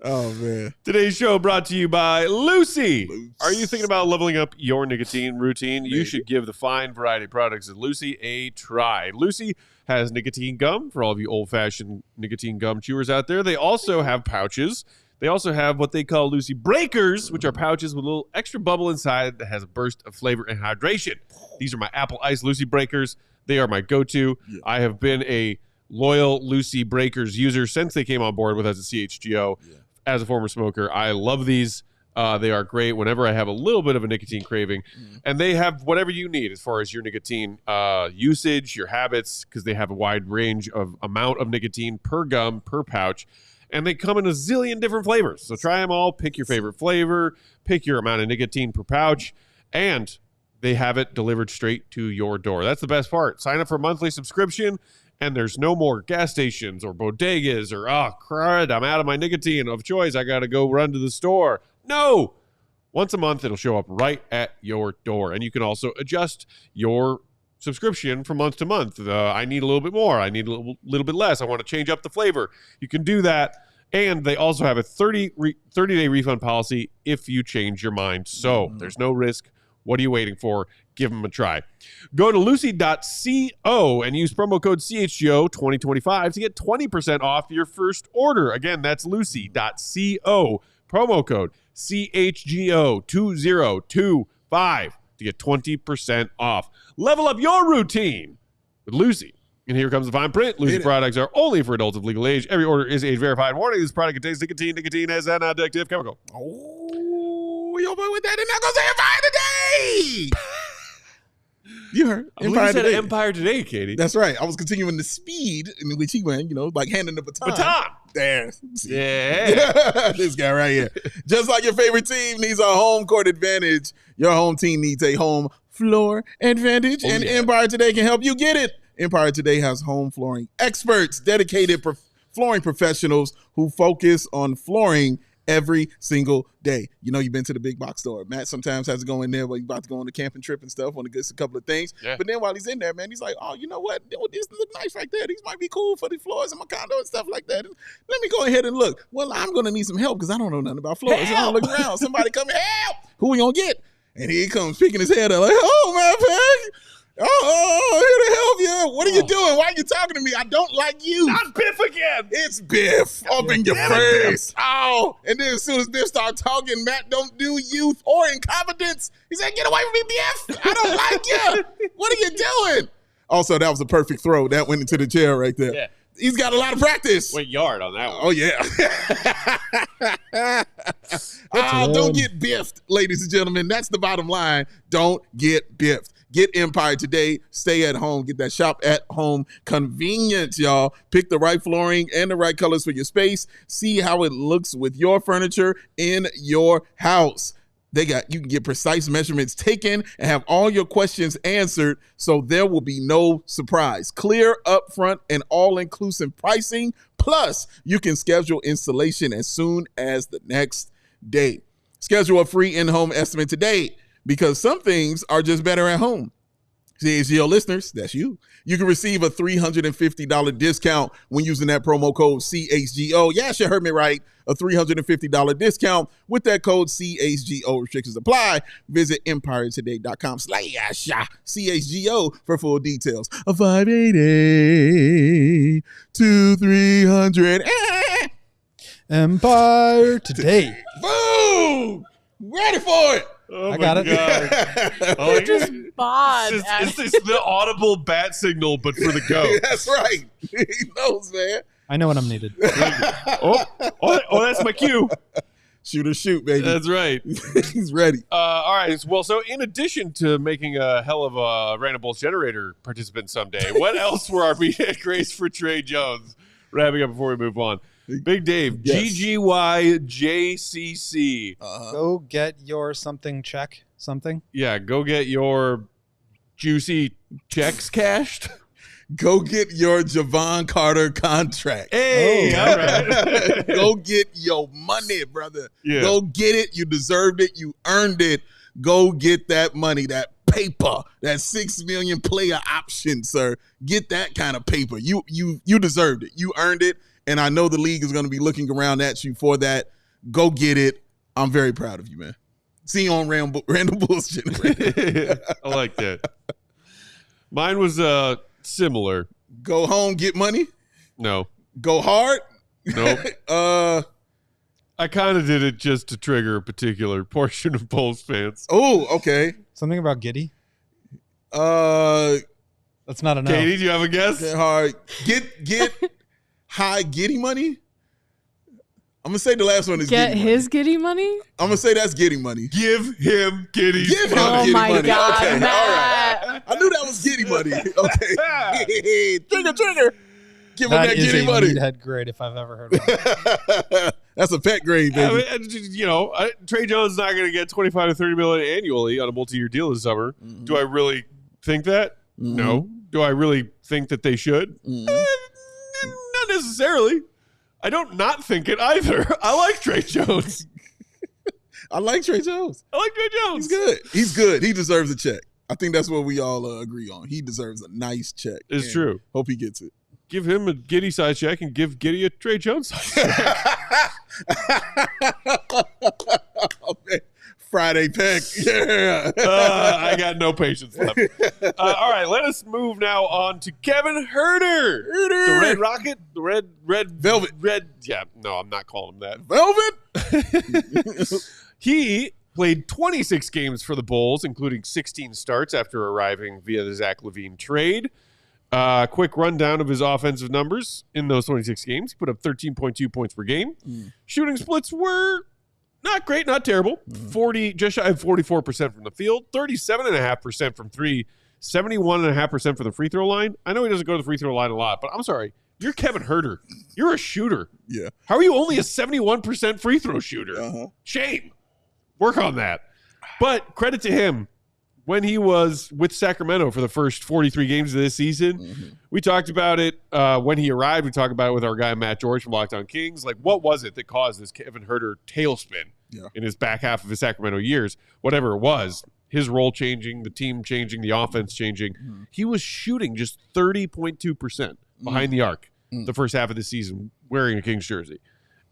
Speaker 3: Oh, man.
Speaker 1: Today's show brought to you by Lucy. Are you thinking about leveling up your nicotine routine? You should give the fine variety of products at Lucy a try. Lucy has nicotine gum for all of you old-fashioned nicotine gum chewers out there. They also have pouches. They also have what they call Lucy Breakers, which are pouches with a little extra bubble inside that has a burst of flavor and hydration. These are my Apple Ice Lucy Breakers. They are my go-to. Yeah. I have been a loyal Lucy Breakers user since they came on board with us at CHGO. Yeah. As a former smoker, I love these. They are great whenever I have a little bit of a nicotine craving. And they have whatever you need as far as your nicotine usage, your habits, because they have a wide range of amount of nicotine per gum, per pouch. And they come in a zillion different flavors. So try them all. Pick your favorite flavor. Pick your amount of nicotine per pouch. And they have it delivered straight to your door. That's the best part. Sign up for a monthly subscription. And there's no more gas stations or bodegas or, oh, crud, I'm out of my nicotine of choice. I got to go run to the store. No. Once a month, it'll show up right at your door. And you can also adjust your subscription from month to month. I need a little bit more. I need a little bit less. I want to change up the flavor. You can do that. And they also have a 30-day refund policy if you change your mind. So there's no risk. What are you waiting for? Give them a try. Go to lucy.co and use promo code CHGO 2025 to get 20% off your first order. Again, that's lucy.co, promo code CHGO 2025 to get 20% off. Level up your routine with Lucy. And here comes the fine print. Lucy products are only for adults of legal age. Every order is age verified. Warning, this product contains nicotine. Nicotine is an addictive chemical.
Speaker 3: Oh, your boy with that, and now goes Empire Today. You heard.
Speaker 1: Empire Today. Empire Today, Katie.
Speaker 3: That's right. I was continuing the speed in which he went, like handing the baton. There.
Speaker 1: Yeah.
Speaker 3: This guy right here. Just like your favorite team needs a home court advantage, your home team needs a home floor advantage, and Empire Today can help you get it. Empire Today has home flooring experts, dedicated flooring professionals who focus on flooring every single day. You know, you've been to the big box store. Matt sometimes has to go in there while he's about to go on the camping trip and stuff, want to get a couple of things. Yeah. But then while he's in there, man, he's like, oh, you know what? These look nice right there. These might be cool for the floors in my condo and stuff like that. Let me go ahead and look. Well, I'm going to need some help because I don't know nothing about floors. So I'm looking around. Somebody come help. Who we going to get? And here he comes picking his head up like, oh, man, Peck. Oh, here to help you. What are you doing? Why are you talking to me? I don't like you.
Speaker 1: Not Biff again.
Speaker 3: It's Biff up in your face. Oh, and then as soon as Biff started talking, Matt don't do youth or incompetence. He said, get away from me, Biff. I don't like you. What are you doing? Also, that was a perfect throw. That went into the chair right there. Yeah. He's got a lot of practice.
Speaker 1: Went yard on that one.
Speaker 3: Oh, yeah. Don't get biffed, ladies and gentlemen. That's the bottom line. Don't get biffed. Get Empire Today. Stay at home. Get that shop at home convenience, y'all. Pick the right flooring and the right colors for your space. See how it looks with your furniture in your house. You can get precise measurements taken and have all your questions answered, so there will be no surprise. Clear, upfront, and all-inclusive pricing, Plus, you can schedule installation as soon as the next day. Schedule a free in-home estimate today because some things are just better at home. CHGO listeners, that's you. You can receive a $350 discount when using that promo code CHGO. Yes, you heard me right. A $350 discount with that code CHGO. Restrictions apply. Visit EmpireToday.com/CHGO for full details. A 580 to 300.
Speaker 4: Empire Today.
Speaker 3: Boom! Ready for it.
Speaker 1: Oh
Speaker 4: I got it.
Speaker 1: Oh,
Speaker 2: Just bod.
Speaker 1: Is this the audible bat signal, but for the goat?
Speaker 3: That's right. He knows, man.
Speaker 4: I know when I'm needed.
Speaker 1: oh, that's my cue.
Speaker 3: Shoot or shoot, baby.
Speaker 1: That's right.
Speaker 3: He's ready.
Speaker 1: All right. Well, so in addition to making a hell of a Random Bulls generator participant someday, what else were our media grades for Tre Jones? Wrapping up before we move on. Big Dave,
Speaker 3: yes.
Speaker 1: GGYJCC.
Speaker 4: Go get your something check. Something.
Speaker 1: Yeah, go get your juicy checks cashed.
Speaker 3: Go get your Javon Carter contract.
Speaker 1: Hey, all right.
Speaker 3: Go get your money, brother.
Speaker 1: Yeah.
Speaker 3: Go get it. You deserved it. You earned it. Go get that money, that paper, that $6 million player option, sir. Get that kind of paper. You deserved it. You earned it. And I know the league is going to be looking around at you for that. Go get it. I'm very proud of you, man. See you on Random Bulls Generator.
Speaker 1: I like that. Mine was similar.
Speaker 3: Go home, get money.
Speaker 1: No.
Speaker 3: Go hard.
Speaker 1: Nope. I kind of did it just to trigger a particular portion of Bulls fans.
Speaker 3: Oh, okay.
Speaker 4: Something about Giddy.
Speaker 3: That's
Speaker 4: not a no.
Speaker 1: Katie, do you have a guess?
Speaker 3: Get hard. Get high Giddy money. I'm gonna say the last one is
Speaker 2: Get
Speaker 3: Giddy
Speaker 2: his Giddy money.
Speaker 3: I'm gonna say that's Giddy money.
Speaker 1: Give him Giddy.
Speaker 3: Give him
Speaker 2: Oh
Speaker 3: Giddy
Speaker 2: my
Speaker 3: money.
Speaker 2: God,
Speaker 3: Okay,
Speaker 2: Matt.
Speaker 3: all right. I knew that was Giddy money. Okay. Trigger. Give him that
Speaker 4: is
Speaker 3: Giddy
Speaker 4: a
Speaker 3: money.
Speaker 4: meathead grade if I've ever heard of it.
Speaker 3: That's a pet grade, baby.
Speaker 1: I mean, Tre Jones is not going to get $25 to $30 million annually on a multi-year deal this summer.
Speaker 3: Mm-hmm.
Speaker 1: Do I really think that?
Speaker 3: Mm-hmm.
Speaker 1: No. Do I really think that they should?
Speaker 3: Mm-hmm.
Speaker 1: Not necessarily. I don't not think it either. I like Tre Jones.
Speaker 3: I like Tre Jones.
Speaker 1: I like Tre Jones.
Speaker 3: He's good. He's good. He deserves a check. I think that's what we all agree on. He deserves a nice check.
Speaker 1: It's
Speaker 3: And
Speaker 1: true.
Speaker 3: Hope he gets it.
Speaker 1: Give him a Giddy size check and give Giddy a Tre Jones size check.
Speaker 3: Oh, man. Friday Peck. Yeah.
Speaker 1: I got no patience left. All right, let us move now on to Kevin Huerter. The Red Rocket, the red
Speaker 3: Velvet.
Speaker 1: Yeah, no, I'm not calling him that.
Speaker 3: Velvet.
Speaker 1: He played 26 games for the Bulls, including 16 starts after arriving via the Zach LaVine trade. Quick rundown of his offensive numbers in those 26 games. He put up 13.2 points per game. Shooting splits were not great, not terrible. 40, just shy of 44% from the field, 37.5% from three, 71.5% for the free throw line. I know he doesn't go to the free throw line a lot, but I'm sorry. You're Kevin Huerter. You're a shooter.
Speaker 3: Yeah.
Speaker 1: How are you only a 71% free throw shooter?
Speaker 3: Uh-huh.
Speaker 1: Shame. Work on that. But credit to him. When he was with Sacramento for the first 43 games of this season, we talked about it when he arrived. We talked about it with our guy Matt George from Lockdown Kings. Like, what was it that caused this Kevin Huerter tailspin in his back half of his Sacramento years? Whatever it was, his role changing, the team changing, the offense changing. He was shooting just 30.2% behind the arc the first half of the season wearing a Kings jersey.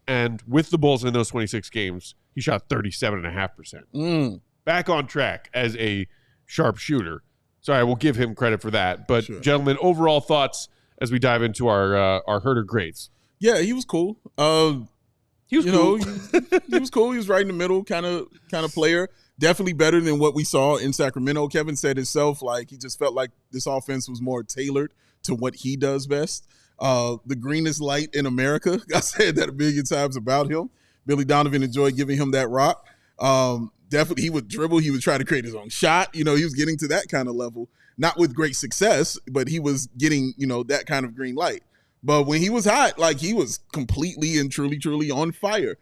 Speaker 1: And with the Bulls in those 26 games, he shot 37.5%. Back on track as a sharp shooter. So I will give him credit for that. But gentlemen, overall thoughts as we dive into our Huerter grades.
Speaker 3: Yeah, he was cool.
Speaker 1: He was cool.
Speaker 3: He was cool. He was right in the middle kind of player. Definitely better than what we saw in Sacramento. Kevin said himself, like, he just felt like this offense was more tailored to what he does best. The greenest light in America. I said that a million times about him. Billy Donovan enjoyed giving him that rock. Definitely, he would dribble. He would try to create his own shot. He was getting to that kind of level, not with great success, but he was getting, that kind of green light. But when he was hot, like, he was completely and truly on fire.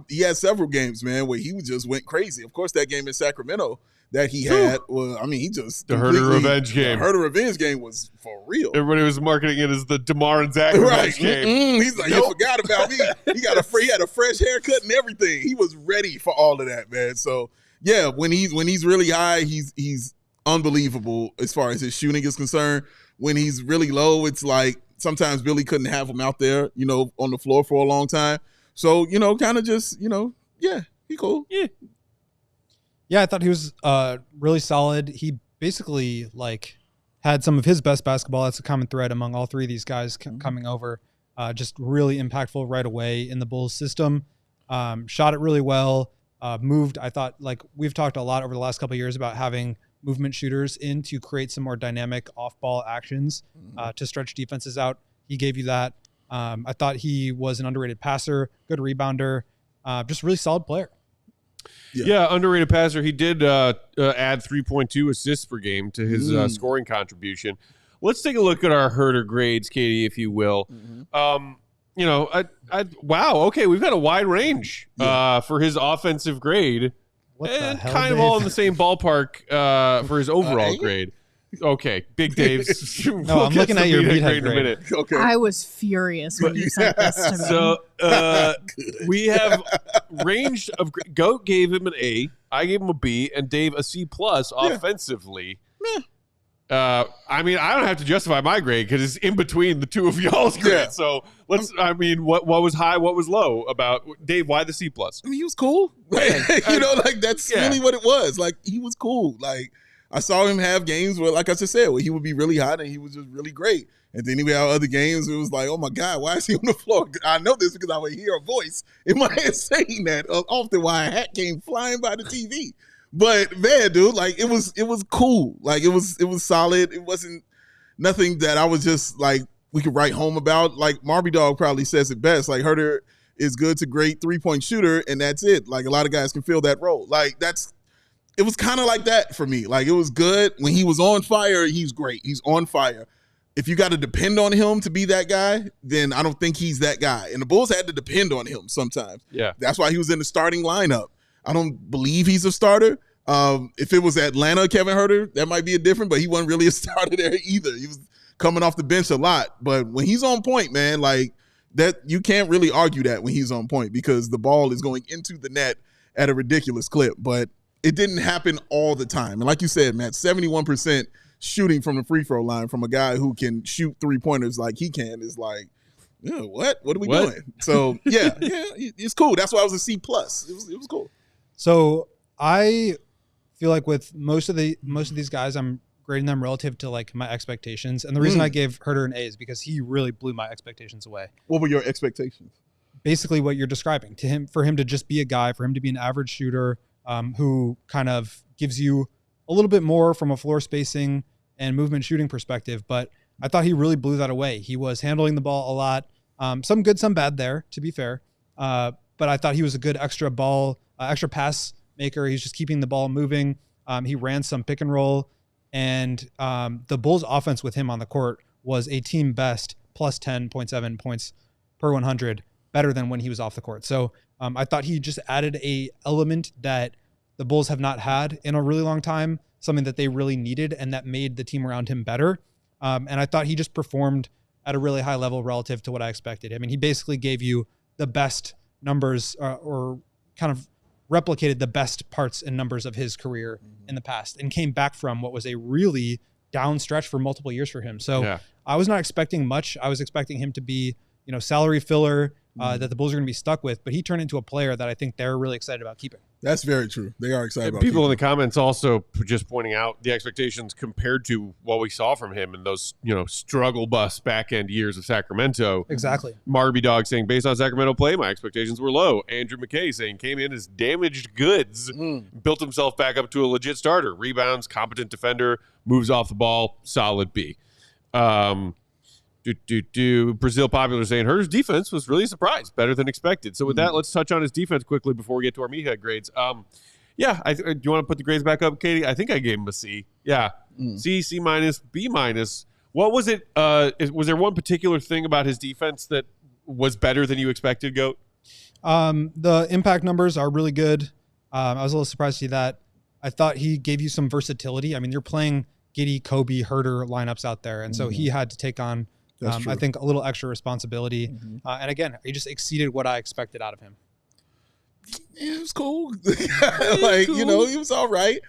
Speaker 3: He had several games, man, where he just went crazy. Of course, that game in Sacramento, that he had. Well, I mean, he just
Speaker 1: the Huerter revenge game.
Speaker 3: The Huerter revenge game was for real.
Speaker 1: Everybody was marketing it as the DeMar and Zach revenge game.
Speaker 3: He's like, you forgot about me. He had a fresh haircut and everything. He was ready for all of that, man. So yeah, when he's really high, he's unbelievable as far as his shooting is concerned. When he's really low, it's like sometimes Billy couldn't have him out there, on the floor for a long time. So, kind of just, yeah, he cool.
Speaker 4: Yeah, I thought he was really solid. He basically had some of his best basketball. That's a common thread among all three of these guys coming over. Just really impactful right away in the Bulls system. Shot it really well. Moved. I thought we've talked a lot over the last couple of years about having movement shooters in to create some more dynamic off-ball actions to stretch defenses out. He gave you that. I thought he was an underrated passer, good rebounder, just really solid player.
Speaker 1: Yeah, underrated passer. He did add 3.2 assists per game to his scoring contribution. Let's take a look at our Huerter grades, Katie, if you will. Wow, okay, we've got a wide range for his offensive grade. And kind of all in the same ballpark for his overall grade. Okay, Big Dave's.
Speaker 4: No, I'm looking at your grade in a minute.
Speaker 3: Okay.
Speaker 2: I was furious when you sent this to me.
Speaker 1: So we have range of Goat gave him an A, I gave him a B, and Dave a C+ offensively. I mean, I don't have to justify my grade because it's in between the two of y'all's grades. Yeah. So let's. I mean, what was high, what was low about Dave? Why the C+?
Speaker 3: I mean, he was cool. That's really what it was. He was cool. I saw him have games where, like I just said, where he would be really hot and he was just really great. And then he would have other games. It was like, oh my God, why is he on the floor? I know this because I would hear a voice in my head saying that often while a hat came flying by the TV. But man, dude, it was cool. It was solid. It wasn't nothing that I was just we could write home about. Marby Dog probably says it best. Huerter is good to great 3-point shooter, and that's it. A lot of guys can fill that role. It was kind of like that for me. It was good when he was on fire. He's great. He's on fire. If you got to depend on him to be that guy, then I don't think he's that guy. And the Bulls had to depend on him sometimes.
Speaker 1: Yeah,
Speaker 3: that's why he was in the starting lineup. I don't believe he's a starter. If it was Atlanta, Kevin Huerter, that might be a different, but he wasn't really a starter there either. He was coming off the bench a lot. But when he's on point, man, that you can't really argue that when he's on point because the ball is going into the net at a ridiculous clip. But it didn't happen all the time. And like you said, Matt, 71% shooting from the free throw line from a guy who can shoot 3-pointers like he can is what? What are we doing? So, yeah, it's cool. That's why I was a C+. It was cool.
Speaker 4: So I feel like with most of these guys, I'm grading them relative to my expectations. And the reason I gave Huerter an A is because he really blew my expectations away.
Speaker 3: What were your expectations?
Speaker 4: Basically what you're describing. For him to just be a guy, for him to be an average shooter who kind of gives you a little bit more from a floor spacing and movement shooting perspective. But I thought he really blew that away. He was handling the ball a lot. Some good, some bad there, to be fair. But I thought he was a good extra pass maker. He's just keeping the ball moving. He ran some pick and roll. And the Bulls offense with him on the court was a team best plus 10.7 points per 100, better than when he was off the court. So I thought he just added a element that the Bulls have not had in a really long time, something that they really needed and that made the team around him better. And I thought he just performed at a really high level relative to what I expected. I mean, he basically gave you the best numbers or kind of replicated the best parts and numbers of his career in the past and came back from what was a really down stretch for multiple years for him. So I was not expecting much. I was expecting him to be, salary filler that the Bulls are going to be stuck with, but he turned into a player that I think they're really excited about keeping.
Speaker 3: That's very true. They are excited about
Speaker 1: people in the comments also just pointing out the expectations compared to what we saw from him in those, struggle bus back end years of Sacramento.
Speaker 4: Exactly.
Speaker 1: Marby Dog saying, based on Sacramento play, my expectations were low. Andrew McKay saying, came in as damaged goods, built himself back up to a legit starter. Rebounds, competent defender, moves off the ball, solid B. Brazil Popular saying Huerter's defense was really a surprise, better than expected. So with that, let's touch on his defense quickly before we get to our meathead grades. Do you want to put the grades back up, Katie? I think I gave him a C. Yeah, C, C-, B-. What was it? Was there one particular thing about his defense that was better than you expected, Goat?
Speaker 4: The impact numbers are really good. I was a little surprised to see that. I thought he gave you some versatility. I mean, you're playing Giddey, Kobe, Huerter lineups out there. And so he had to take on, I think, a little extra responsibility. And again, he just exceeded what I expected out of him.
Speaker 3: Yeah, it was cool. He was all right.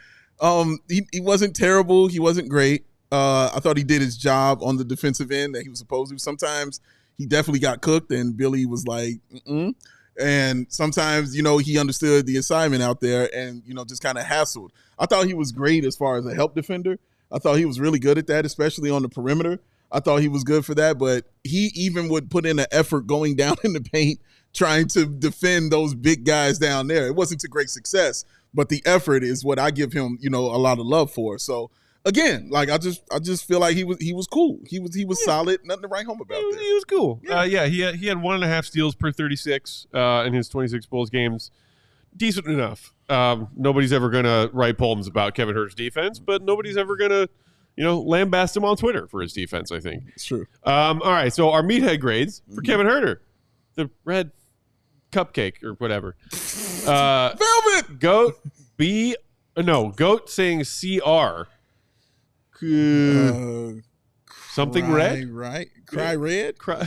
Speaker 3: He wasn't terrible. He wasn't great. I thought he did his job on the defensive end that he was supposed to. Sometimes he definitely got cooked, and Billy was like, mm-mm. And sometimes, he understood the assignment out there and, just kind of hassled. I thought he was great as far as a help defender. I thought he was really good at that, especially on the perimeter. I thought he was good for that, but he even would put in an effort going down in the paint, trying to defend those big guys down there. It wasn't to great success, but the effort is what I give him, a lot of love for. So again, I just feel like he was cool. He was solid. Nothing to write home about.
Speaker 1: He was cool. He had 1.5 steals per 36 in his 26 Bulls games. Decent enough. Nobody's ever gonna write poems about Kevin Huerter's defense, but nobody's ever gonna, lambast him on Twitter for his defense. I think
Speaker 3: it's true.
Speaker 1: All right, so our meathead grades for Kevin Huerter, the red cupcake or whatever.
Speaker 3: Velvet
Speaker 1: Goat B. No, Goat saying CR. Something red?
Speaker 3: Right. Cry red?
Speaker 1: Cry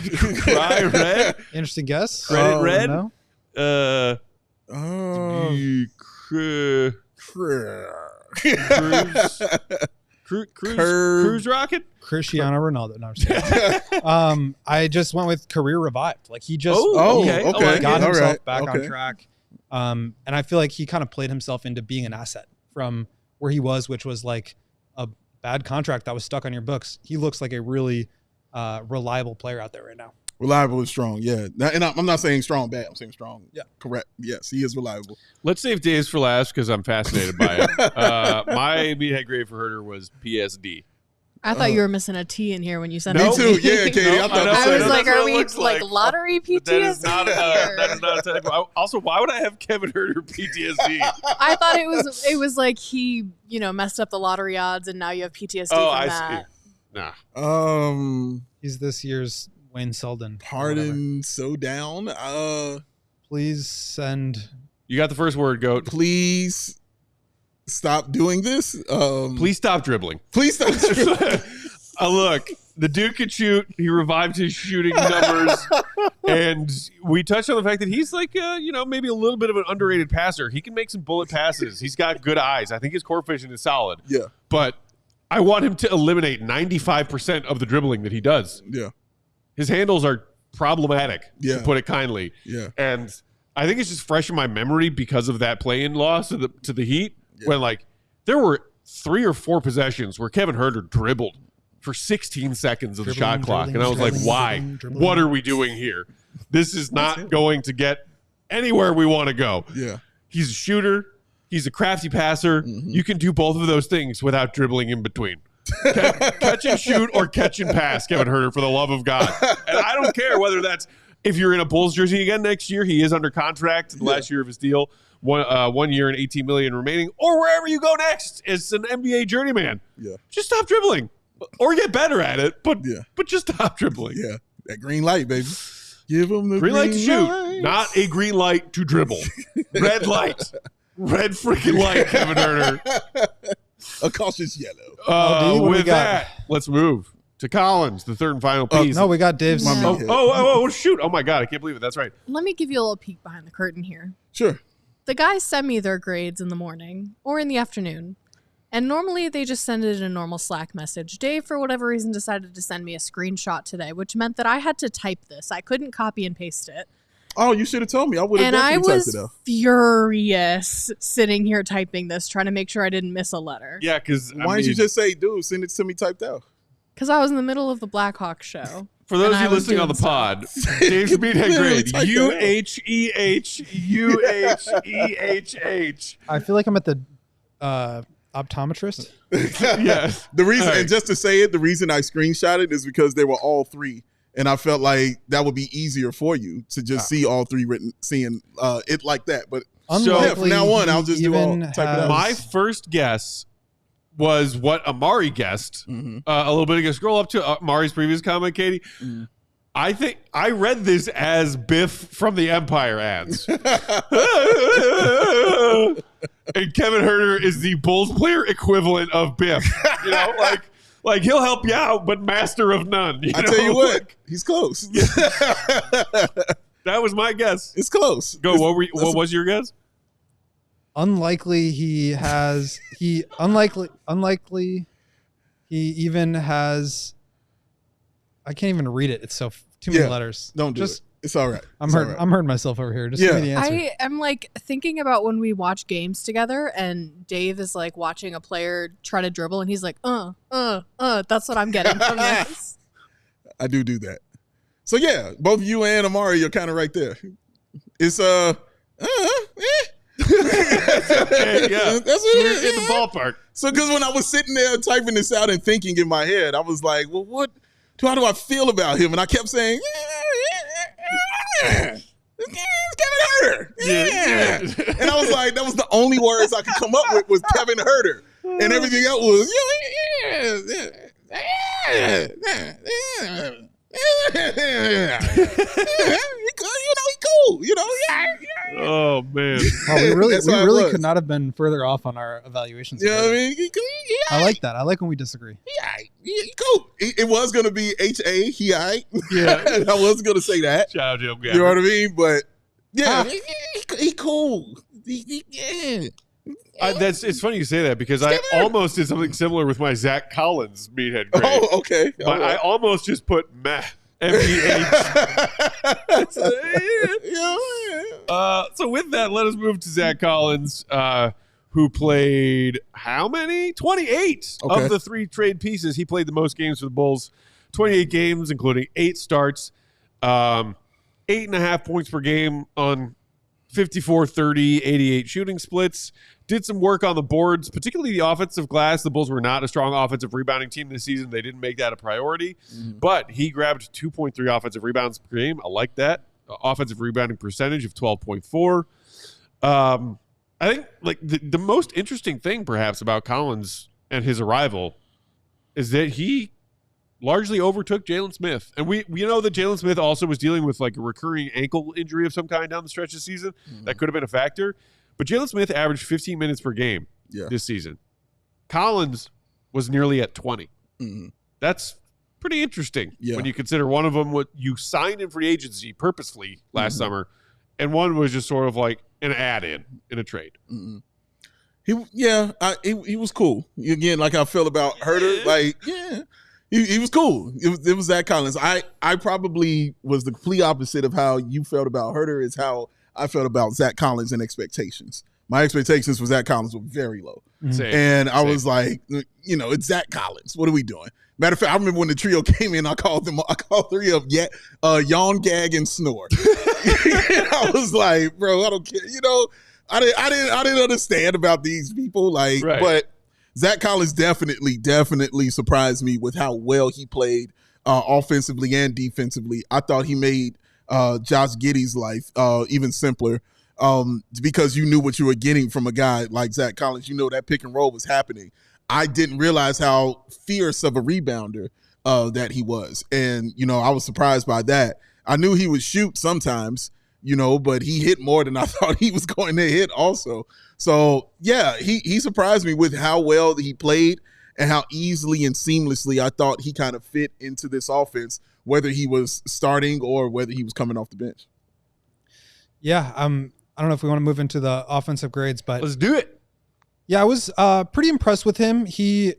Speaker 1: red?
Speaker 4: Interesting guess.
Speaker 1: Credit red?
Speaker 4: No.
Speaker 1: Cruise rocket?
Speaker 4: Cristiano Ronaldo. No, I'm just kidding. I just went with career revived. Like he just
Speaker 1: okay.
Speaker 4: got himself back on track. And I feel like he kind of played himself into being an asset from where he was, which was like a bad contract that was stuck on your books. He looks like a really reliable player out there right now.
Speaker 3: Reliable and strong, yeah. And I'm not saying strong bad. I'm saying strong. Yeah, correct. Yes, he is reliable.
Speaker 1: Let's save Dave's for last because I'm fascinated by it. My meathead grade for Huerter was PSD.
Speaker 2: I thought you were missing a T in here when you said
Speaker 3: me
Speaker 2: it.
Speaker 3: too. Yeah, Katie.
Speaker 2: I was like, are we like lottery PTSD?
Speaker 1: That is not a technical. Also, why would I have Kevin Huerter PTSD?
Speaker 2: I thought it was like he, messed up the lottery odds and now you have PTSD from that.
Speaker 1: See.
Speaker 3: Nah.
Speaker 4: He's this year's Wayne Selden.
Speaker 3: Pardon so down.
Speaker 4: Please send.
Speaker 1: You got the first word, Goat.
Speaker 3: Please stop doing this.
Speaker 1: Please stop dribbling.
Speaker 3: Please stop dribbling.
Speaker 1: Look, the dude could shoot. He revived his shooting numbers. And we touched on the fact that he's like, maybe a little bit of an underrated passer. He can make some bullet passes. He's got good eyes. I think his court vision is solid.
Speaker 3: Yeah.
Speaker 1: But I want him to eliminate 95% of the dribbling that he does.
Speaker 3: Yeah.
Speaker 1: His handles are problematic,
Speaker 3: to
Speaker 1: put it kindly.
Speaker 3: Yeah.
Speaker 1: And I think it's just fresh in my memory because of that play-in loss to the Heat when, there were 3 or 4 possessions where Kevin Huerter dribbled for 16 seconds of the shot clock. And I was like, why? What are we doing here? This is not going to get anywhere we want to go.
Speaker 3: Yeah.
Speaker 1: He's a shooter. He's a crafty passer. You can do both of those things without dribbling in between. Catch and shoot or catch and pass, Kevin Huerter, for the love of God. And I don't care whether that's if you're in a Bulls jersey again next year. He is under contract the last year of his deal, 1 year and $18 million remaining, or wherever you go next as an NBA journeyman.
Speaker 3: Yeah,
Speaker 1: just stop dribbling or get better at it. But just stop dribbling.
Speaker 3: Yeah, that green light, baby. Give him the
Speaker 1: green light to shoot, not a green light to dribble. Red light, red freaking light, Kevin Huerter.
Speaker 3: A cautious yellow.
Speaker 1: With that, let's move to Collins, the third and final piece.
Speaker 4: No, we got Dave's.
Speaker 1: Shoot. Oh, my God. I can't believe it. That's right.
Speaker 2: Let me give you a little peek behind the curtain here.
Speaker 3: Sure.
Speaker 2: The guys send me their grades in the morning or in the afternoon. And normally they just send it in a normal Slack message. Dave, for whatever reason, decided to send me a screenshot today, which meant that I had to type this. I couldn't copy and paste it.
Speaker 3: Oh, you should have told me. I would have definitely typed it out.
Speaker 2: And I was furious sitting here typing this, trying to make sure I didn't miss a letter.
Speaker 1: Yeah, because
Speaker 3: why didn't you just say, dude, send it to me typed out?
Speaker 2: Because I was in the middle of the Blackhawks show.
Speaker 1: For those of you listening on the pod, Dave's meathead grade, UHEH.
Speaker 4: I feel like I'm at the optometrist.
Speaker 1: Yes.
Speaker 3: The reason, and just to say it, the reason I screenshotted is because they were all 3. And I felt like that would be easier for you to just see all 3 written, seeing it like that. But from now on, I'll just do all type it out.
Speaker 1: My first guess was what Amari guessed a little bit ago. Scroll up to Amari's previous comment, Katie. I think I read this as Biff from the Empire ads. And Kevin Huerter is the Bulls player equivalent of Biff. You know, like he'll help you out, but master of none.
Speaker 3: I tell you what, he's close.
Speaker 1: That was my guess.
Speaker 3: It's close.
Speaker 1: Go. What was your guess?
Speaker 4: Unlikely he even has. I can't even read it. It's too many letters.
Speaker 3: Don't do it. It's all right.
Speaker 4: I'm hurting myself over here. Just give me the answer.
Speaker 2: I am like thinking about when we watch games together and Dave is like watching a player try to dribble and he's like, that's what I'm getting from this.
Speaker 3: I do that. So yeah, both you and Amari are kind of right there. It's
Speaker 1: Okay, yeah.
Speaker 3: That's what it is.
Speaker 1: In the ballpark.
Speaker 3: So because when I was sitting there typing this out and thinking in my head, I was like, well, how do I feel about him? And I kept saying, it's Kevin Huerter. Yeah. And I was like, that was the only words I could come up with was Kevin Huerter. And everything else was, he cool.
Speaker 1: Oh man.
Speaker 4: Oh, we really could not have been further off on our evaluations.
Speaker 3: Yeah, I mean,
Speaker 4: I like that. I like when we disagree.
Speaker 3: He cool. It was gonna be HA. He aight.
Speaker 1: Yeah,
Speaker 3: I wasn't gonna say that.
Speaker 1: Shout out to him,
Speaker 3: You know what I mean? But yeah, he cool.
Speaker 1: It's funny you say that because I almost did something similar with my Zach Collins meathead grade.
Speaker 3: Oh, okay.
Speaker 1: I almost just put meh. MPH. So with that, let us move to Zach Collins, who played how many? 28 of the 3 trade pieces. He played the most games for the Bulls. 28 games, including 8 starts. 8.5 points per game on 54, 30, 88 shooting splits. Did some work on the boards, particularly the offensive glass. The Bulls were not a strong offensive rebounding team this season. They didn't make that a priority. But he grabbed 2.3 offensive rebounds per game. I like that. Offensive rebounding percentage of 12.4. I think like the most interesting thing perhaps about Collins and his arrival is that he largely overtook Jalen Smith. And we know that Jalen Smith also was dealing with like a recurring ankle injury of some kind down the stretch of the season. That could have been a factor. But Jalen Smith averaged 15 minutes per game this season. Collins was nearly at 20. That's pretty interesting when you consider one of them what you signed in free agency purposefully last summer, and one was just sort of like an add-in in a trade.
Speaker 3: He was cool. Again, like I felt about Huerter, like he was cool. It was Zach Collins. I probably was the complete opposite of how you felt about Huerter is how I felt about Zach Collins and expectations. My expectations for Zach Collins were very low. And I was like, it's Zach Collins. What are we doing? Matter of fact, I remember when the trio came in, I called 3 of them yawn, gag, and snore. I was like, bro, I don't care. I didn't understand about these people. But Zach Collins definitely surprised me with how well he played offensively and defensively. I thought he made Josh Giddey's life even simpler because you knew what you were getting from a guy like Zach Collins. That pick and roll was happening. I didn't realize how fierce of a rebounder that he was. And, I was surprised by that. I knew he would shoot sometimes, but he hit more than I thought he was going to hit also. So, yeah, he surprised me with how well he played and how easily and seamlessly I thought he kind of fit into this offense, whether he was starting or whether he was coming off the bench.
Speaker 4: Yeah, I don't know if we want to move into the offensive grades, but
Speaker 1: let's do it.
Speaker 4: Yeah, I was pretty impressed with him. He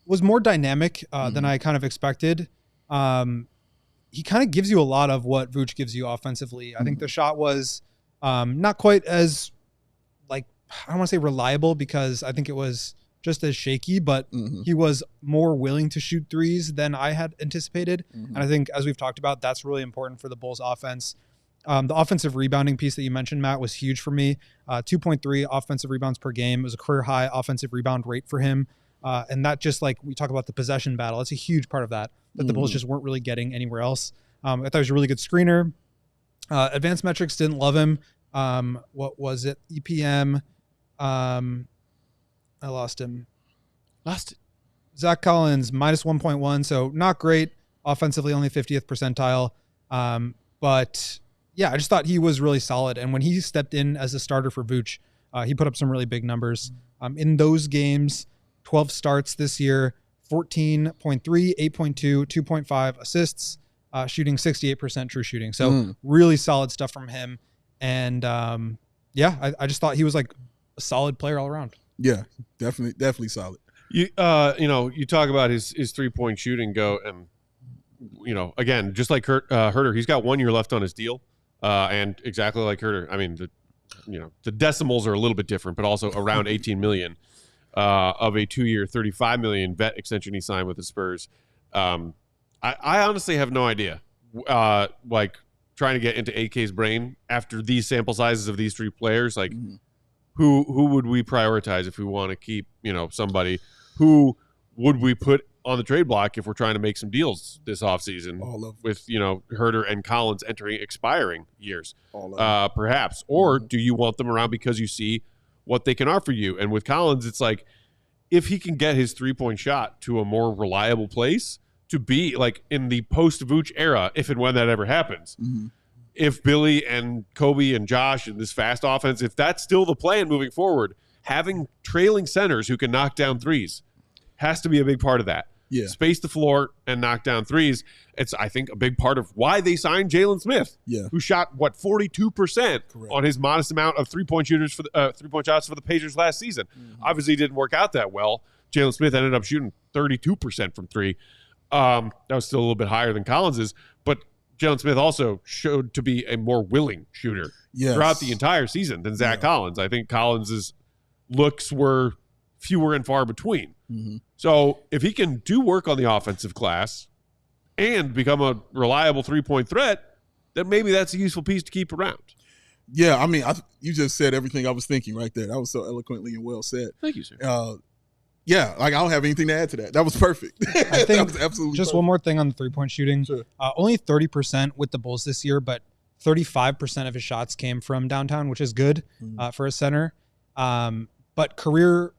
Speaker 4: was more dynamic than I kind of expected. He kind of gives you a lot of what Vooch gives you offensively. I think the shot was not quite as, I don't want to say reliable because I think it was just as shaky, but he was more willing to shoot threes than I had anticipated. And I think, as we've talked about, that's really important for the Bulls offense. The offensive rebounding piece that you mentioned, Matt, was huge for me. 2.3 offensive rebounds per game. It was a career high offensive rebound rate for him. And that just we talk about the possession battle. It's a huge part of that the Bulls just weren't really getting anywhere else. I thought he was a really good screener. Advanced metrics, didn't love him. What was it? EPM. I lost him.
Speaker 1: Lost it.
Speaker 4: Zach Collins, minus 1.1. So not great. offensively only 50th percentile. But yeah, I just thought he was really solid. And when he stepped in as a starter for Vooch, he put up some really big numbers. In those games, 12 starts this year, 14.3, 8.2, 2.5 assists, shooting 68% true shooting. So really solid stuff from him. And I just thought he was like a solid player all around.
Speaker 3: Yeah, definitely solid.
Speaker 1: You talk about his 3-point shooting go, and again, just like Huerter, he's got 1 year left on his deal, and exactly like Huerter. I mean, the decimals are a little bit different, but also around 18 million of a 2-year, 35 million vet extension he signed with the Spurs. I honestly have no idea. Like trying to get into AK's brain after these sample sizes of these three players, like. Who would we prioritize if we want to keep, somebody? Who would we put on the trade block if we're trying to make some deals this offseason with, Huerter and Collins entering expiring years, perhaps? Or do you want them around because you see what they can offer you? And with Collins, it's like if he can get his 3-point shot to a more reliable place to be like in the post-Vooch era, if and when that ever happens. If Billy and Kobe and Josh and this fast offense, if that's still the plan moving forward, having trailing centers who can knock down threes has to be a big part of that.
Speaker 3: Yeah.
Speaker 1: Space the floor and knock down threes. It's, I think, a big part of why they signed Jalen Smith, who shot, 42% on his modest amount of 3-point shooters for the 3-point shots for the Pacers last season. Obviously, it didn't work out that well. Jalen Smith ended up shooting 32% from three. That was still a little bit higher than Collins's, but Jalen Smith also showed to be a more willing shooter throughout the entire season than Zach Collins. I think Collins's looks were fewer and far between. So if he can do work on the offensive glass and become a reliable 3-point threat, then maybe that's a useful piece to keep around.
Speaker 3: Yeah, I mean, you just said everything I was thinking right there. That was so eloquently and well said.
Speaker 1: Thank you, sir.
Speaker 3: Yeah, like I don't have anything to add to that. That was perfect.
Speaker 4: I think
Speaker 3: that was absolutely
Speaker 4: just
Speaker 3: perfect.
Speaker 4: One more thing on the 3-point shooting.
Speaker 3: Sure.
Speaker 4: Only 30% with the Bulls this year, but 35% of his shots came from downtown, which is good for a center. But career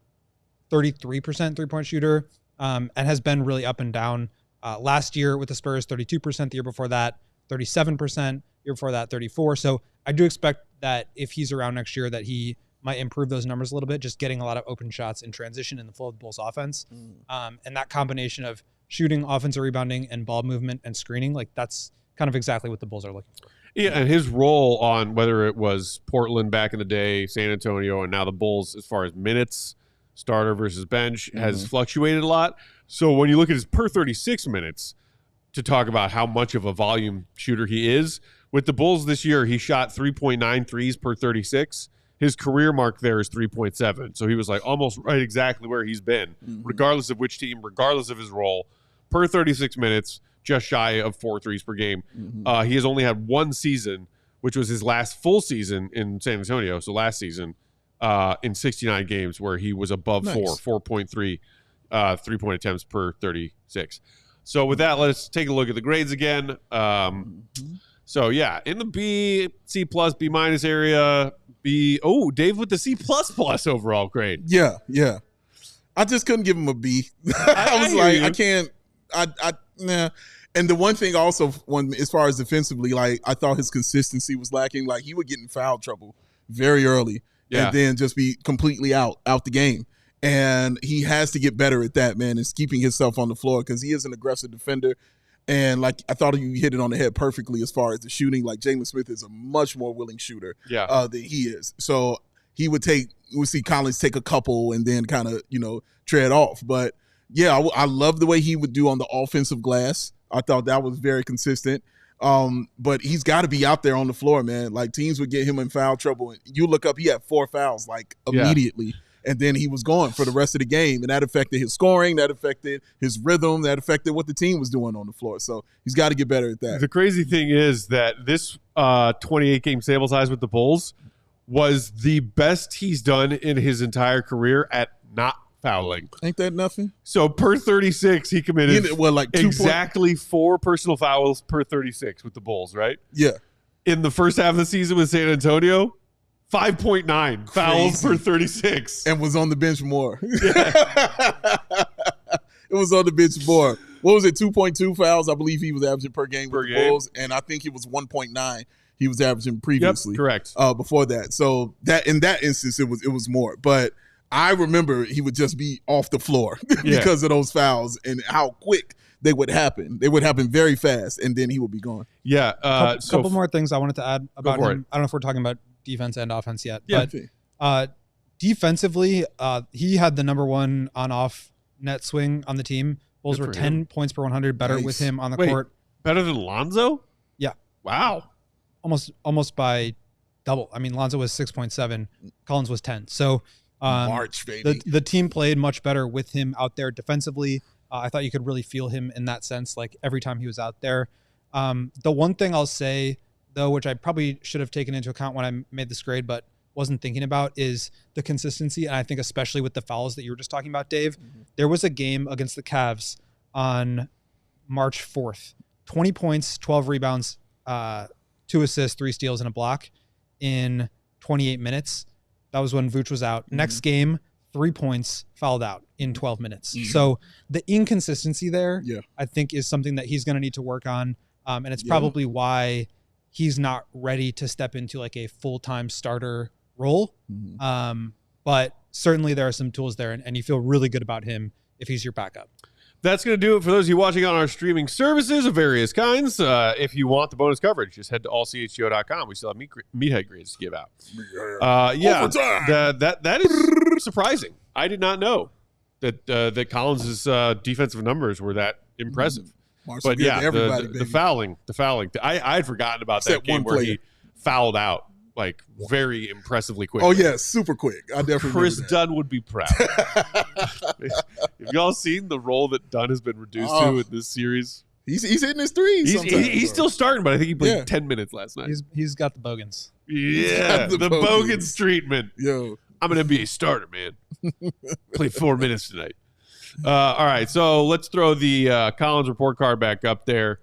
Speaker 4: 33% 3-point shooter and has been really up and down. Last year with the Spurs, 32%. The year before that, 37%. Year before that, 34%. So I do expect that if he's around next year that he might improve those numbers a little bit, just getting a lot of open shots in transition in the flow of the Bulls offense. And that combination of shooting, offensive rebounding, and ball movement and screening, like that's kind of exactly what the Bulls are looking for.
Speaker 1: Yeah, and his role on whether it was Portland back in the day, San Antonio, and now the Bulls, as far as minutes, starter versus bench, has fluctuated a lot. So when you look at his per 36 minutes, to talk about how much of a volume shooter he is, with the Bulls this year, he shot 3.9 threes per 36. His career mark there is 3.7. So he was like almost right exactly where he's been, regardless of which team, regardless of his role. Per 36 minutes, just shy of 4 threes per game. He has only had one season, which was his last full season in San Antonio. So last season, in 69 games, where he was above 4.3 3-point attempts per 36. So with that, let's take a look at the grades again. So yeah, in the B, C+, B- area. Dave with the C++ overall grade.
Speaker 3: Yeah. I just couldn't give him a B. I was like, I can't. Nah. And the one thing also, as far as defensively, like I thought his consistency was lacking. Like he would get in foul trouble very early, and then just be completely out the game. And he has to get better at that, man. Is keeping himself on the floor because he is an aggressive defender. And like I thought you hit it on the head perfectly as far as the shooting. Like Jalen Smith is a much more willing shooter than he is. So we would see Collins take a couple and then kind of, tread off. But yeah, I love the way he would do on the offensive glass. I thought that was very consistent. But he's got to be out there on the floor, man. Like teams would get him in foul trouble. And you look up, he had 4 fouls like immediately. And then he was gone for the rest of the game. And that affected his scoring. That affected his rhythm. That affected what the team was doing on the floor. So he's got to get better at that.
Speaker 1: The crazy thing is that this 28-game sample size with the Bulls was the best he's done in his entire career at not fouling.
Speaker 3: Ain't that nothing?
Speaker 1: So per 36, he committed
Speaker 3: like
Speaker 1: exactly 4 personal fouls per 36 with the Bulls, right?
Speaker 3: Yeah.
Speaker 1: In the first half of the season with San Antonio, 5.9 fouls per 36.
Speaker 3: And was on the bench more. It was on the bench more. what was it, 2.2 fouls, I believe he was averaging per game with the
Speaker 1: game.
Speaker 3: Bulls, and I think it was 1.9 he was averaging previously.
Speaker 1: Yep, correct.
Speaker 3: Before that. So that in that instance, it was more. But I remember he would just be off the floor because of those fouls and how quick they would happen. They would happen very fast, and then he would be gone.
Speaker 1: Yeah.
Speaker 4: Couple more things I wanted to add about him. I don't know if we're talking about defense and offense yet.
Speaker 1: Yeah.
Speaker 4: But defensively, he had the number one on-off net swing on the team. Bulls were 10 points per 100 better with him on the court.
Speaker 1: Better than Lonzo?
Speaker 4: Yeah.
Speaker 1: Wow.
Speaker 4: Almost by double. I mean, Lonzo was 6.7. Collins was 10. So
Speaker 3: March, baby.
Speaker 4: The team played much better with him out there defensively. I thought you could really feel him in that sense, like every time he was out there. The one thing I'll say, though, which I probably should have taken into account when I made this grade, but wasn't thinking about, is the consistency. And I think especially with the fouls that you were just talking about, Dave, there was a game against the Cavs on March 4th, 20 points, 12 rebounds, 2 assists, 3 steals, and a block in 28 minutes. That was when Vooch was out. Next game, 3 points, fouled out in 12 minutes. So the inconsistency there, I think, is something that he's going to need to work on. And it's probably why he's not ready to step into like a full-time starter role. But certainly there are some tools there, and you feel really good about him if he's your backup.
Speaker 1: That's going to do it for those of you watching on our streaming services of various kinds. If you want the bonus coverage, just head to allchgo.com. We still have meathead grades to give out. That is surprising. I did not know that Collins' defensive numbers were that impressive. But yeah, the fouling. I had forgotten about that game where he fouled out like very impressively quick.
Speaker 3: Oh yeah, super quick. I definitely.
Speaker 1: Chris Dunn would be proud. Have y'all seen the role that Dunn has been reduced to in this series?
Speaker 3: He's hitting his threes.
Speaker 1: He's still starting, but I think he played 10 minutes last night.
Speaker 4: He's got the bogans.
Speaker 1: Yeah, the bogans treatment.
Speaker 3: Yo,
Speaker 1: I'm an NBA starter, man. Played 4 minutes tonight. All right, so let's throw the Collins report card back up there.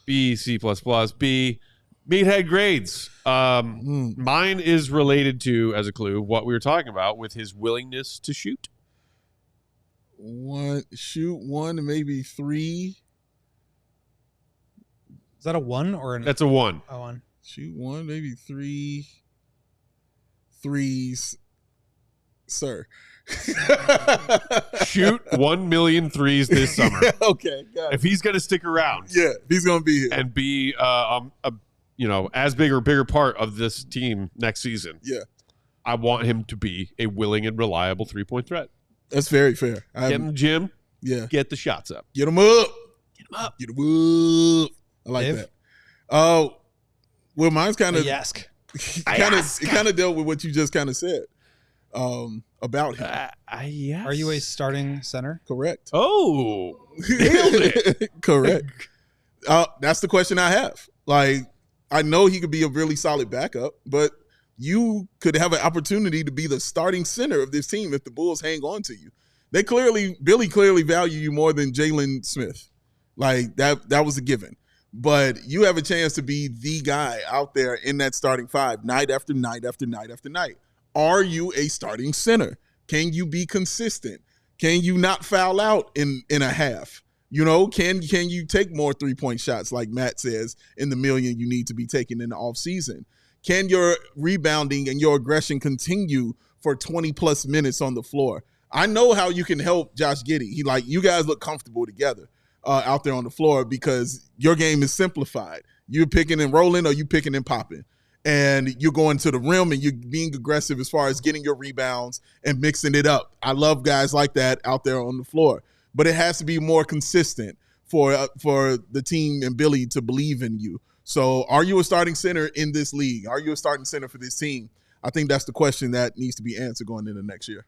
Speaker 1: B, C++, B. Meathead grades. Mine is related to, as a clue, what we were talking about with his willingness to shoot.
Speaker 3: Shoot 1, maybe 3.
Speaker 4: Is that a 1 or an?
Speaker 1: That's a 1.
Speaker 4: A 1.
Speaker 3: Shoot 1, maybe 3 threes, sir.
Speaker 1: Shoot 1 million threes this summer.
Speaker 3: Okay, got it.
Speaker 1: If he's going to stick around,
Speaker 3: he's going to be here
Speaker 1: and be as big or bigger part of this team next season.
Speaker 3: Yeah,
Speaker 1: I want him to be a willing and reliable 3-point threat.
Speaker 3: That's very fair.
Speaker 1: Get him in the gym.
Speaker 3: Yeah,
Speaker 1: get the shots up.
Speaker 3: Get him up. Get him up. I like that. Oh, well, mine's kind of it kind of dealt with what you just kind of said. About him.
Speaker 1: Yes.
Speaker 4: Are you a starting center?
Speaker 3: Correct.
Speaker 1: Oh, nailed it.
Speaker 3: Correct. That's the question I have. Like, I know he could be a really solid backup, but you could have an opportunity to be the starting center of this team if the Bulls hang on to you. Billy clearly value you more than Jalen Smith. Like, that was a given. But you have a chance to be the guy out there in that starting five night after night after night after night. Are you a starting center? Can you be consistent? Can you not foul out in a half? You know, can you take more 3-point shots like Matt says in the million you need to be taking in the offseason? Can your rebounding and your aggression continue for 20-plus minutes on the floor? I know how you can help Josh Giddey. You guys look comfortable together out there on the floor because your game is simplified. You're picking and rolling or you picking and popping. And you're going to the rim and you're being aggressive as far as getting your rebounds and mixing it up. I love guys like that out there on the floor. But it has to be more consistent for the team and Billy to believe in you. So are you a starting center in this league? Are you a starting center for this team? I think that's the question that needs to be answered going into next year.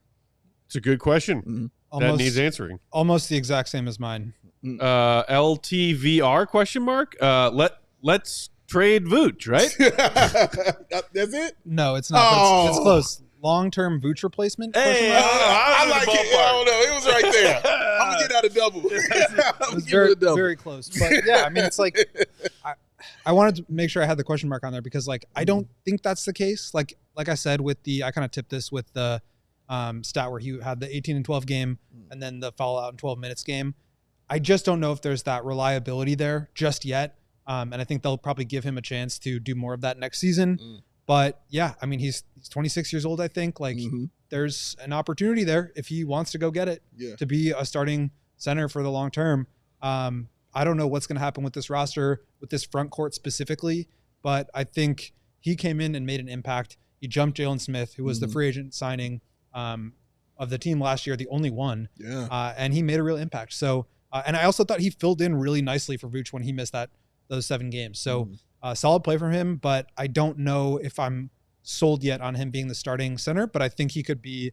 Speaker 1: It's a good question. That needs answering.
Speaker 4: Almost the exact same as mine.
Speaker 1: LTVR question mark? Let's trade Vooch, right?
Speaker 3: That's it?
Speaker 4: No, it's not. But it's close. Long-term Vooch replacement?
Speaker 1: Hey,
Speaker 3: I like it. Oh, no, it was right there. I'm going to get out a double.
Speaker 4: It was very, very close. But, yeah, I mean, it's like I wanted to make sure I had the question mark on there because, like, I don't think that's the case. Like I said, I kind of tipped this with the stat where he had the 18 and 12 game and then the foul out in 12 minutes game. I just don't know if there's that reliability there just yet. And I think they'll probably give him a chance to do more of that next season. But yeah, I mean, he's 26 years old, I think. Like, there's an opportunity there if he wants to go get it to be a starting center for the long term. I don't know what's going to happen with this roster, with this front court specifically, but I think he came in and made an impact. He jumped Jalen Smith, who was the free agent signing of the team last year, the only one. And he made a real impact. So, and I also thought he filled in really nicely for Vooch when he missed those 7 games. So solid play from him, but I don't know if I'm sold yet on him being the starting center, but I think he could be,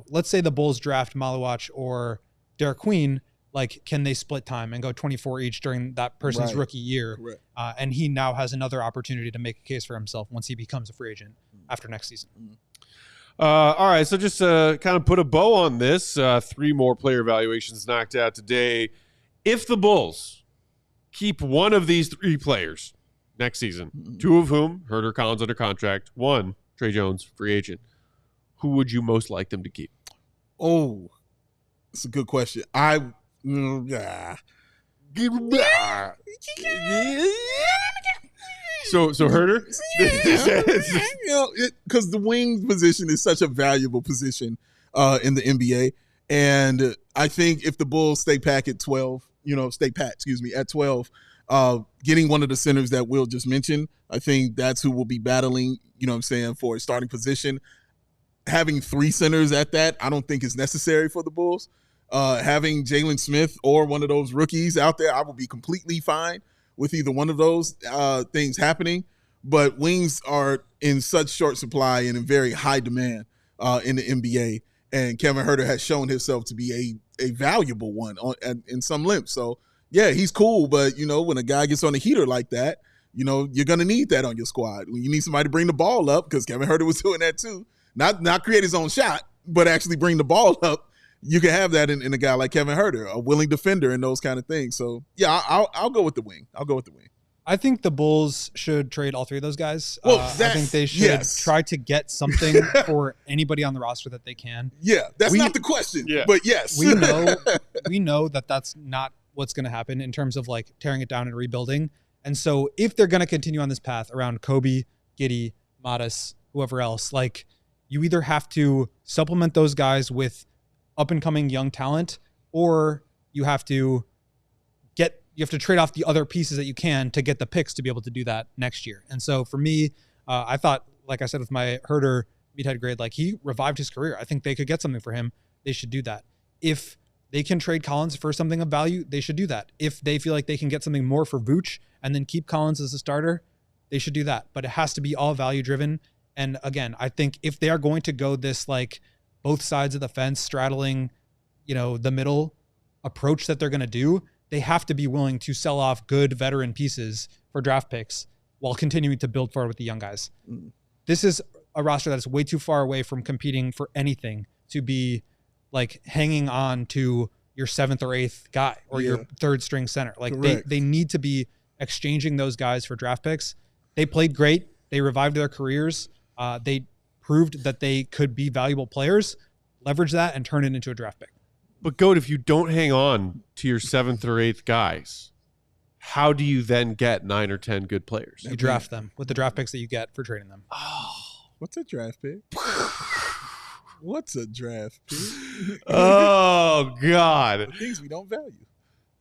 Speaker 4: let's say the Bulls draft Malawach or Derek Queen. Like, can they split time and go 24 each during that person's rookie year? And he now has another opportunity to make a case for himself once he becomes a free agent after next season.
Speaker 1: All right, so just kind of put a bow on this. 3 more player evaluations knocked out today. If the Bulls keep one of these 3 players next season, 2 of whom, Huerter, Collins under contract, 1, Tre Jones, free agent, who would you most like them to keep?
Speaker 3: Oh, it's a good question.
Speaker 1: So Huerter,
Speaker 3: because the wing position is such a valuable position in the NBA, and I think if the Bulls stay pat at 12, at 12, getting one of the centers that Will just mentioned, I think that's who will be battling, for a starting position. Having 3 centers at that, I don't think is necessary for the Bulls. Having Jalen Smith or one of those rookies out there, I will be completely fine with either one of those things happening. But wings are in such short supply and in very high demand in the NBA. And Kevin Huerter has shown himself to be a valuable one in some limps. So, yeah, he's cool. But, when a guy gets on a heater like that, you're going to need that on your squad. When you need somebody to bring the ball up, because Kevin Huerter was doing that too. Not create his own shot, but actually bring the ball up. You can have that in a guy like Kevin Huerter, a willing defender and those kind of things. So, yeah, I'll go with the wing.
Speaker 4: I think the Bulls should trade all 3 of those guys.
Speaker 3: Well,
Speaker 4: I think they should try to get something for anybody on the roster that they can.
Speaker 3: Yeah, that's not the question, but yes.
Speaker 4: We know that that's not what's going to happen in terms of like tearing it down and rebuilding. And so if they're going to continue on this path around Kobe, Giddey, Mattis, whoever else, like you either have to supplement those guys with up-and-coming young talent, or you have to trade off the other pieces that you can to get the picks to be able to do that next year. And so for me, I thought, like I said, with my Huerter meathead grade, like he revived his career. I think they could get something for him. They should do that. If they can trade Collins for something of value, they should do that. If they feel like they can get something more for Vooch and then keep Collins as a starter, they should do that. But it has to be all value driven. And again, I think if they are going to go this like both sides of the fence straddling, the middle approach that they're going to do, they have to be willing to sell off good veteran pieces for draft picks while continuing to build forward with the young guys. This is a roster that is way too far away from competing for anything to be like hanging on to your 7th or 8th guy or your 3rd string center. Like they need to be exchanging those guys for draft picks. They played great. They revived their careers. They proved that they could be valuable players. Leverage that and turn it into a draft pick.
Speaker 1: But Goat, if you don't hang on to your 7th or 8th guys, how do you then get 9 or 10 good players?
Speaker 4: You draft them with the draft picks that you get for trading them.
Speaker 3: Oh, what's a draft pick? What's a draft pick?
Speaker 1: Oh, God.
Speaker 3: The things we don't value.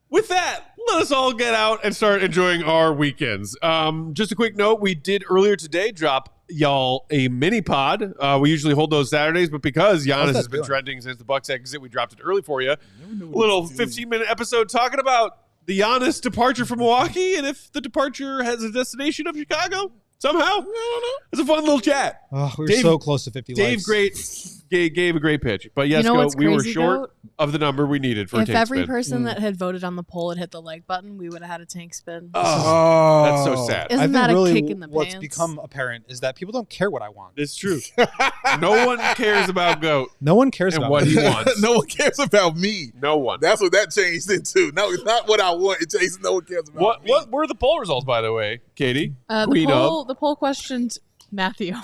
Speaker 1: With that, let us all get out and start enjoying our weekends. Just a quick note, we did earlier today drop y'all a mini pod. We usually hold those Saturdays, but because Giannis has been trending since the Bucks exit, we dropped it early for you. A little 15-minute episode talking about the Giannis departure from Milwaukee and if the departure has a destination of Chicago somehow. It's a fun little chat.
Speaker 4: Oh, we were so close to 50 likes.
Speaker 1: Dave gave a great pitch. But yes, we were short of the number we needed for a tank spin.
Speaker 2: If every person that had voted on the poll had hit the like button, we would have had a tank spin.
Speaker 1: Oh, that's so sad.
Speaker 2: Isn't that a kick in the
Speaker 4: what's
Speaker 2: pants?
Speaker 4: What's become apparent is that people don't care what I want.
Speaker 1: It's true. No one cares about Goat.
Speaker 4: No one cares about
Speaker 1: what he wants.
Speaker 3: No one cares about me.
Speaker 1: No one.
Speaker 3: That's what that changed into. No, it's not what I want. It changed. No one cares about me.
Speaker 1: What were the poll results, by the way, Katie?
Speaker 2: The poll questioned Matthew.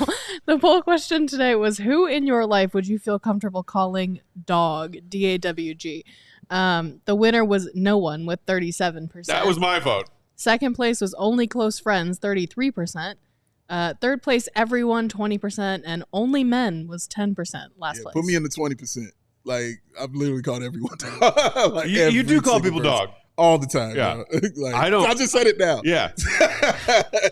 Speaker 2: The poll question today was, who in your life would you feel comfortable calling dog, D-A-W-G? The winner was no one with 37%.
Speaker 1: That was my vote.
Speaker 2: Second place was only close friends, 33%. Third place, everyone, 20%, and only men was 10% last place.
Speaker 3: Put me in the 20%. Like, I've literally called everyone dog. Like,
Speaker 1: You do call
Speaker 3: every
Speaker 1: people
Speaker 3: single
Speaker 1: dog.
Speaker 3: person. All the time.
Speaker 1: Yeah.
Speaker 3: Like,
Speaker 1: I don't.
Speaker 3: I just said it now.
Speaker 1: Yeah.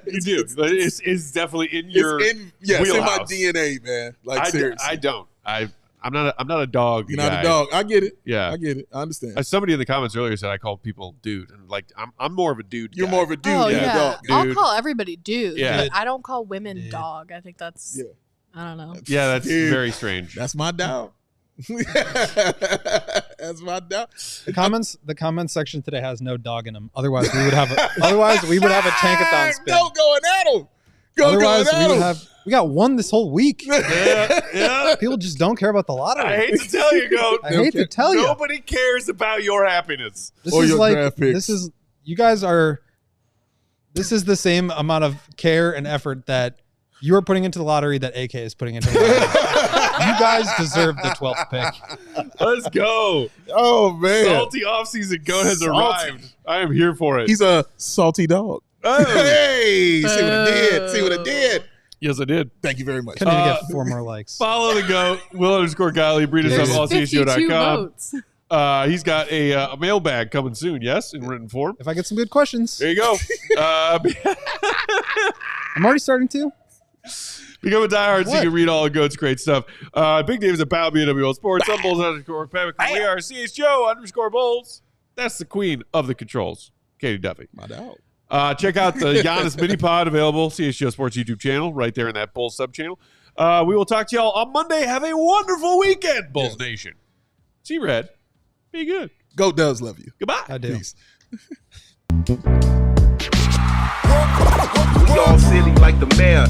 Speaker 1: You do. It's definitely in your
Speaker 3: it's in my
Speaker 1: wheelhouse.
Speaker 3: DNA, man. Like, seriously.
Speaker 1: I don't. I'm not a dog.
Speaker 3: You're
Speaker 1: guy.
Speaker 3: not a dog. I get it.
Speaker 1: Yeah.
Speaker 3: I get it. I understand.
Speaker 1: Somebody in the comments earlier said I call people dude, and like I'm more of a dude.
Speaker 3: You're
Speaker 1: guy.
Speaker 3: more of a dude
Speaker 2: Oh,
Speaker 3: than
Speaker 2: yeah.
Speaker 3: a dog.
Speaker 2: I'll
Speaker 1: Dude.
Speaker 2: call everybody dude,
Speaker 1: Yeah.
Speaker 2: but I don't call women
Speaker 4: Dude.
Speaker 2: dog. I think that's,
Speaker 3: Yeah.
Speaker 2: I don't know.
Speaker 1: Yeah, that's
Speaker 3: Dude.
Speaker 1: very strange.
Speaker 3: That's my dog. That's my dog.
Speaker 4: The comments section today has no dog in them. Otherwise, we would have a tankathon spin.
Speaker 3: Going at him.
Speaker 4: Otherwise,
Speaker 3: Going at him.
Speaker 4: we got one this whole week.
Speaker 1: Yeah.
Speaker 4: People just don't care about the lottery.
Speaker 1: I hate to tell you, Goat.
Speaker 4: I hate to tell you.
Speaker 1: Nobody cares about your happiness.
Speaker 4: This
Speaker 3: Or
Speaker 4: is
Speaker 3: your
Speaker 4: like
Speaker 3: draft picks.
Speaker 4: this is you guys are. This is the same amount of care and effort that you are putting into the lottery that AK is putting into the lottery. You guys deserve the 12th pick.
Speaker 1: Let's go.
Speaker 3: Oh, man.
Speaker 1: Salty offseason Goat has
Speaker 3: Salty.
Speaker 1: arrived. I am here for it.
Speaker 3: He's a salty dog.
Speaker 1: Oh.
Speaker 3: Hey, see what I did. See what I did.
Speaker 1: Yes, I did.
Speaker 3: Thank you very much.
Speaker 4: Couldn't even get 4 more likes.
Speaker 1: Follow the Goat. Will_Guiley. Read us
Speaker 2: There's
Speaker 1: on
Speaker 2: 52
Speaker 1: allchgo.com.
Speaker 2: votes.
Speaker 1: He's got a mailbag coming soon, yes, in written form.
Speaker 4: If I get some good questions,
Speaker 1: There you go.
Speaker 4: I'm already starting to.
Speaker 1: Become a diehard so you
Speaker 4: What?
Speaker 1: can read all of Goat's great stuff. Big Dave's about BWL Sports. I'm Bulls _Peck. We are CHGO _Bulls. That's the queen of the controls, Katie Duffy.
Speaker 3: My dog.
Speaker 1: Check out the Giannis mini pod available, CHGO Sports YouTube channel, right there in that Bulls sub channel. We will talk to y'all on Monday. Have a wonderful weekend, Bulls Nation. See Red. Be good.
Speaker 3: Goat does love you.
Speaker 1: Goodbye.
Speaker 4: I do.
Speaker 3: Peace.
Speaker 5: We all silly like the mayor.